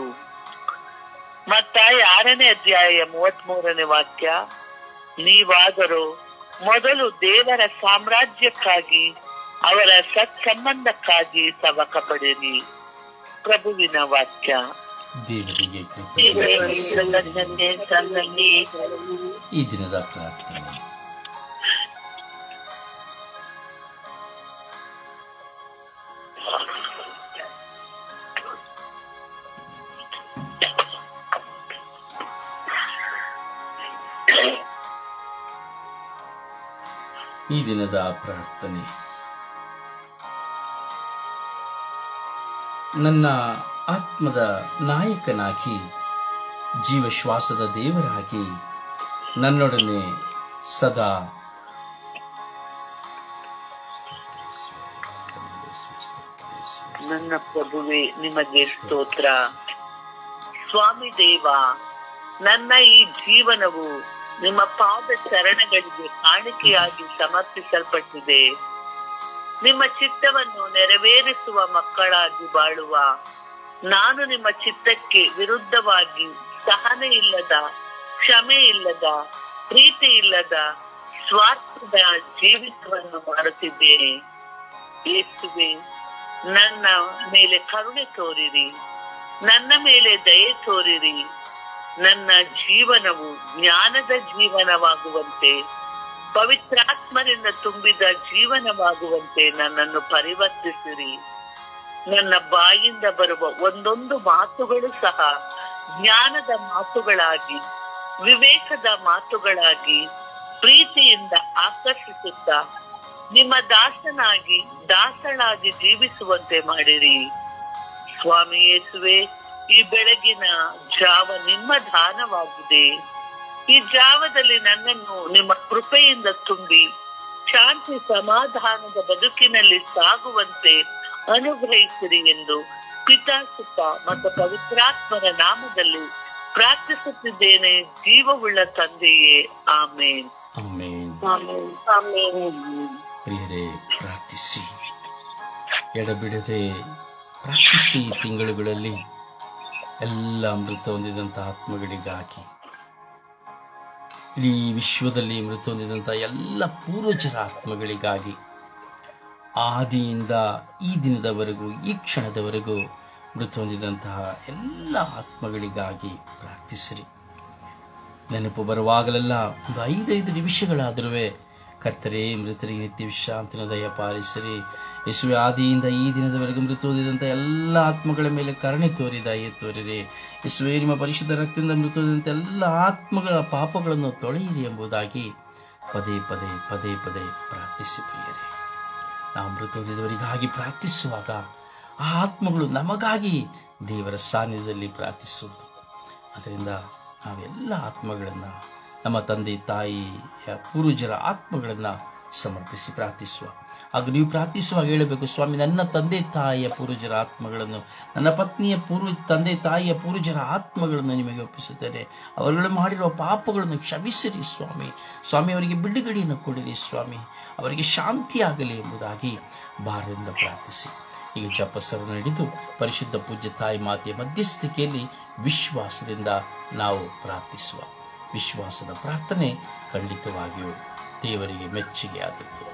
ಮತ್ತಾಯ 6ನೇ ಅಧ್ಯಾಯ 33ನೇ ವಾಕ್ಯ. ನೀವಾದರೂ ಮೊದಲು ದೇವರ ಸಾಮ್ರಾಜ್ಯಕ್ಕಾಗಿ ಅವರ ಸತ್ಸಂಬಂಧಕ್ಕಾಗಿ ತವಕ ಪಡಿರಿ. ಪ್ರಭುವಿನ ವಾಕ್ಯ. ದೇವರಿಗೆ ಈ ದಿನದ ಪ್ರಾರ್ಥನೆ. ಈ ದಿನದ ಪ್ರಾರ್ಥನೆ. ನನ್ನ ಆತ್ಮದ ನಾಯಕನಾಗಿ, ಜೀವಶ್ವಾಸದ ದೇವರಾಗಿ ನನ್ನೊಡನೆ ಸದಾ ನನ್ನ ಪ್ರಭುವೇ ನಿಮಗೆ ಸ್ತೋತ್ರ. ಸ್ವಾಮಿ ದೇವ, ನನ್ನ ಈ ಜೀವನವು ನಿಮ್ಮ ಪಾದ ಚರಣಗಳಿಗೆ ಕಾಣಿಕೆಯಾಗಿ ಸಮರ್ಪಿಸಲ್ಪಟ್ಟಿದೆ. ನಿಮ್ಮ ಚಿತ್ತವನ್ನು ನೆರವೇರಿಸುವ ಮಕ್ಕಳಾಗಿ ಬಾಳುವ ನಾನು ನಿಮ್ಮ ಚಿತ್ತಕ್ಕೆ ವಿರುದ್ಧವಾಗಿ ಸಹನೆ ಇಲ್ಲದ, ಕ್ಷಮೆ ಇಲ್ಲದ, ಪ್ರೀತಿ ಇಲ್ಲದ, ಸ್ವಾರ್ಥದ ಜೀವಿತವನ್ನು ಮಾಡುತ್ತಿದ್ದೇನೆ. ಯೇಸುವೆ, ನನ್ನ ಮೇಲೆ ಕರುಣೆ ತೋರಿರಿ, ನನ್ನ ಮೇಲೆ ದಯೆ ತೋರಿರಿ. ನನ್ನ ಜೀವನವು ಜ್ಞಾನದ ಜೀವನವಾಗುವಂತೆ, ಪವಿತ್ರಾತ್ಮರಿಂದ ತುಂಬಿದ ಜೀವನವಾಗುವಂತೆ ನನ್ನನ್ನು ಪರಿವರ್ತಿಸಿರಿ. ನನ್ನ ಬಾಯಿಂದ ಬರುವ ಒಂದೊಂದು ಮಾತುಗಳು ಸಹ ಜ್ಞಾನದ ಮಾತುಗಳಾಗಿ, ವಿವೇಕದ ಮಾತುಗಳಾಗಿ, ಪ್ರೀತಿಯಿಂದ ಆಕರ್ಷಿಸುತ್ತಾ ನಿಮ್ಮ ದಾಸಳಾಗಿ ಜೀವಿಸುವಂತೆ ಮಾಡಿರಿ. ಸ್ವಾಮಿ ಯೇಸುವೆ, ಈ ಬೆಳಗಿನ ಜಾವ ನಿಮ್ಮ ದಾನವಾಗಿದೆ. ಈ ಜಾವದಲ್ಲಿ ನನ್ನನ್ನು ನಿಮ್ಮ ಕೃಪೆಯಿಂದ ತುಂಬಿ ಶಾಂತಿ ಸಮಾಧಾನದ ಬದುಕಿನಲ್ಲಿ ಸಾಗುವಂತೆ ಅನುಗ್ರಹಿಸಿರಿ ಎಂದು ಪಿತಾ, ಸುತ ಮತ್ತು ಪವಿತ್ರಾತ್ಮರ ನಾಮದಲ್ಲಿ ಪ್ರಾರ್ಥಿಸುತ್ತಿದ್ದೇನೆ, ಜೀವವುಳ್ಳ ತಂದೆಯೇ. ಆಮೇನ್. ಆಮೇನ್. ಆಮೇನ್. ಆಮೇನ್. ಪ್ರಿಯರೇ, ಪ್ರಾರ್ಥಿಸಿ, ಎಡಬಿಡದೆ ಪ್ರಾರ್ಥಿಸಿ. ತಿಂಗಳುಗಳಲ್ಲಿ ಎಲ್ಲ ಮೃತ ಹೊಂದಿದಂಥ ಆತ್ಮಗಳಿಗಾಗಿ, ಇಡೀ ವಿಶ್ವದಲ್ಲಿ ಮೃತ ಹೊಂದಿದಂಥ ಎಲ್ಲ ಪೂರ್ವಜರ ಆತ್ಮಗಳಿಗಾಗಿ, ಆದಿಯಿಂದ ಈ ದಿನದವರೆಗೂ, ಈ ಕ್ಷಣದವರೆಗೂ ಮೃತ ಹೊಂದಿದಂತಹ ಎಲ್ಲ ಆತ್ಮಗಳಿಗಾಗಿ ಪ್ರಾರ್ಥಿಸಿರಿ. ನೆನಪು ಬರುವಾಗಲೆಲ್ಲ ಒಂದು 5 ನಿಮಿಷಗಳಾದರೂ ಕರ್ತರೇ, ಮೃತರಿಗೆ ನಿತ್ಯ ವಿಶ್ರಾಂತಿನ ದಯ ಪಾಲಿಸಿರಿ. ಯೇಸುವೆ, ಆದಿಯಿಂದ ಈ ದಿನದವರೆಗೂ ಮೃತ ಹೊಂದಿದಂಥ ಎಲ್ಲ ಆತ್ಮಗಳ ಮೇಲೆ ಕರುಣೆ ತೋರಿ ದಯೆ ತೋರಿರಿ. ಯೇಸುವೆ, ನಿಮ್ಮ ಪರಿಶುದ್ಧ ರಕ್ತದಿಂದ ಮೃತ ಹೊಂದಿದಂಥ ಎಲ್ಲ ಆತ್ಮಗಳ ಪಾಪಗಳನ್ನು ತೊಳೆಯಿರಿ ಎಂಬುದಾಗಿ ಪದೇ ಪದೇ ಪದೇ ಪದೇ ಪ್ರಾರ್ಥಿಸಿ. ಪ್ರಿಯರೇ, ನಾವು ಮೃತ ಹೊಂದಿದವರಿಗಾಗಿ ಪ್ರಾರ್ಥಿಸುವಾಗ ಆ ಆತ್ಮಗಳು ನಮಗಾಗಿ ದೇವರ ಸಾನ್ನಿಧ್ಯದಲ್ಲಿ ಪ್ರಾರ್ಥಿಸುವುದು. ಅದರಿಂದ ನಾವೆಲ್ಲ ಆತ್ಮಗಳನ್ನು, ನಮ್ಮ ತಂದೆ ತಾಯಿಯ ಪೂರ್ವಜರ ಆತ್ಮಗಳನ್ನು ಸಮರ್ಪಿಸಿ ಪ್ರಾರ್ಥಿಸುವ. ಆಗ ನೀವು ಪ್ರಾರ್ಥಿಸುವಾಗ ಹೇಳಬೇಕು, ಸ್ವಾಮಿ, ನನ್ನ ತಂದೆ ತಾಯಿಯ ಪೂರ್ವಜರ ಆತ್ಮಗಳನ್ನು, ನನ್ನ ಪತ್ನಿಯ ತಂದೆ ತಾಯಿಯ ಪೂರ್ವಜರ ಆತ್ಮಗಳನ್ನು ನಿಮಗೆ ಒಪ್ಪಿಸುತ್ತೇನೆ. ಅವರುಗಳು ಮಾಡಿರುವ ಪಾಪಗಳನ್ನು ಕ್ಷಮಿಸಿರಿ ಸ್ವಾಮಿ. ಸ್ವಾಮಿ, ಅವರಿಗೆ ಬಿಡುಗಡೆಯನ್ನು ಕೊಡಿರಿ ಸ್ವಾಮಿ. ಅವರಿಗೆ ಶಾಂತಿಯಾಗಲಿ ಎಂಬುದಾಗಿ ಭಾರದಿಂದ ಪ್ರಾರ್ಥಿಸಿ. ಈಗ ಜಪಸರ ನಡೆದು ಪರಿಶುದ್ಧ ಪೂಜ್ಯ ತಾಯಿ ಮಾತೆಯ ಮಧ್ಯಸ್ಥಿಕೆಯಲ್ಲಿ ವಿಶ್ವಾಸದಿಂದ ನಾವು ಪ್ರಾರ್ಥಿಸುವ. ವಿಶ್ವಾಸದ ಪ್ರಾರ್ಥನೆ ಖಂಡಿತವಾಗಿಯೂ ದೇವರಿಗೆ ಮೆಚ್ಚುಗೆ ಆದದ್ದು.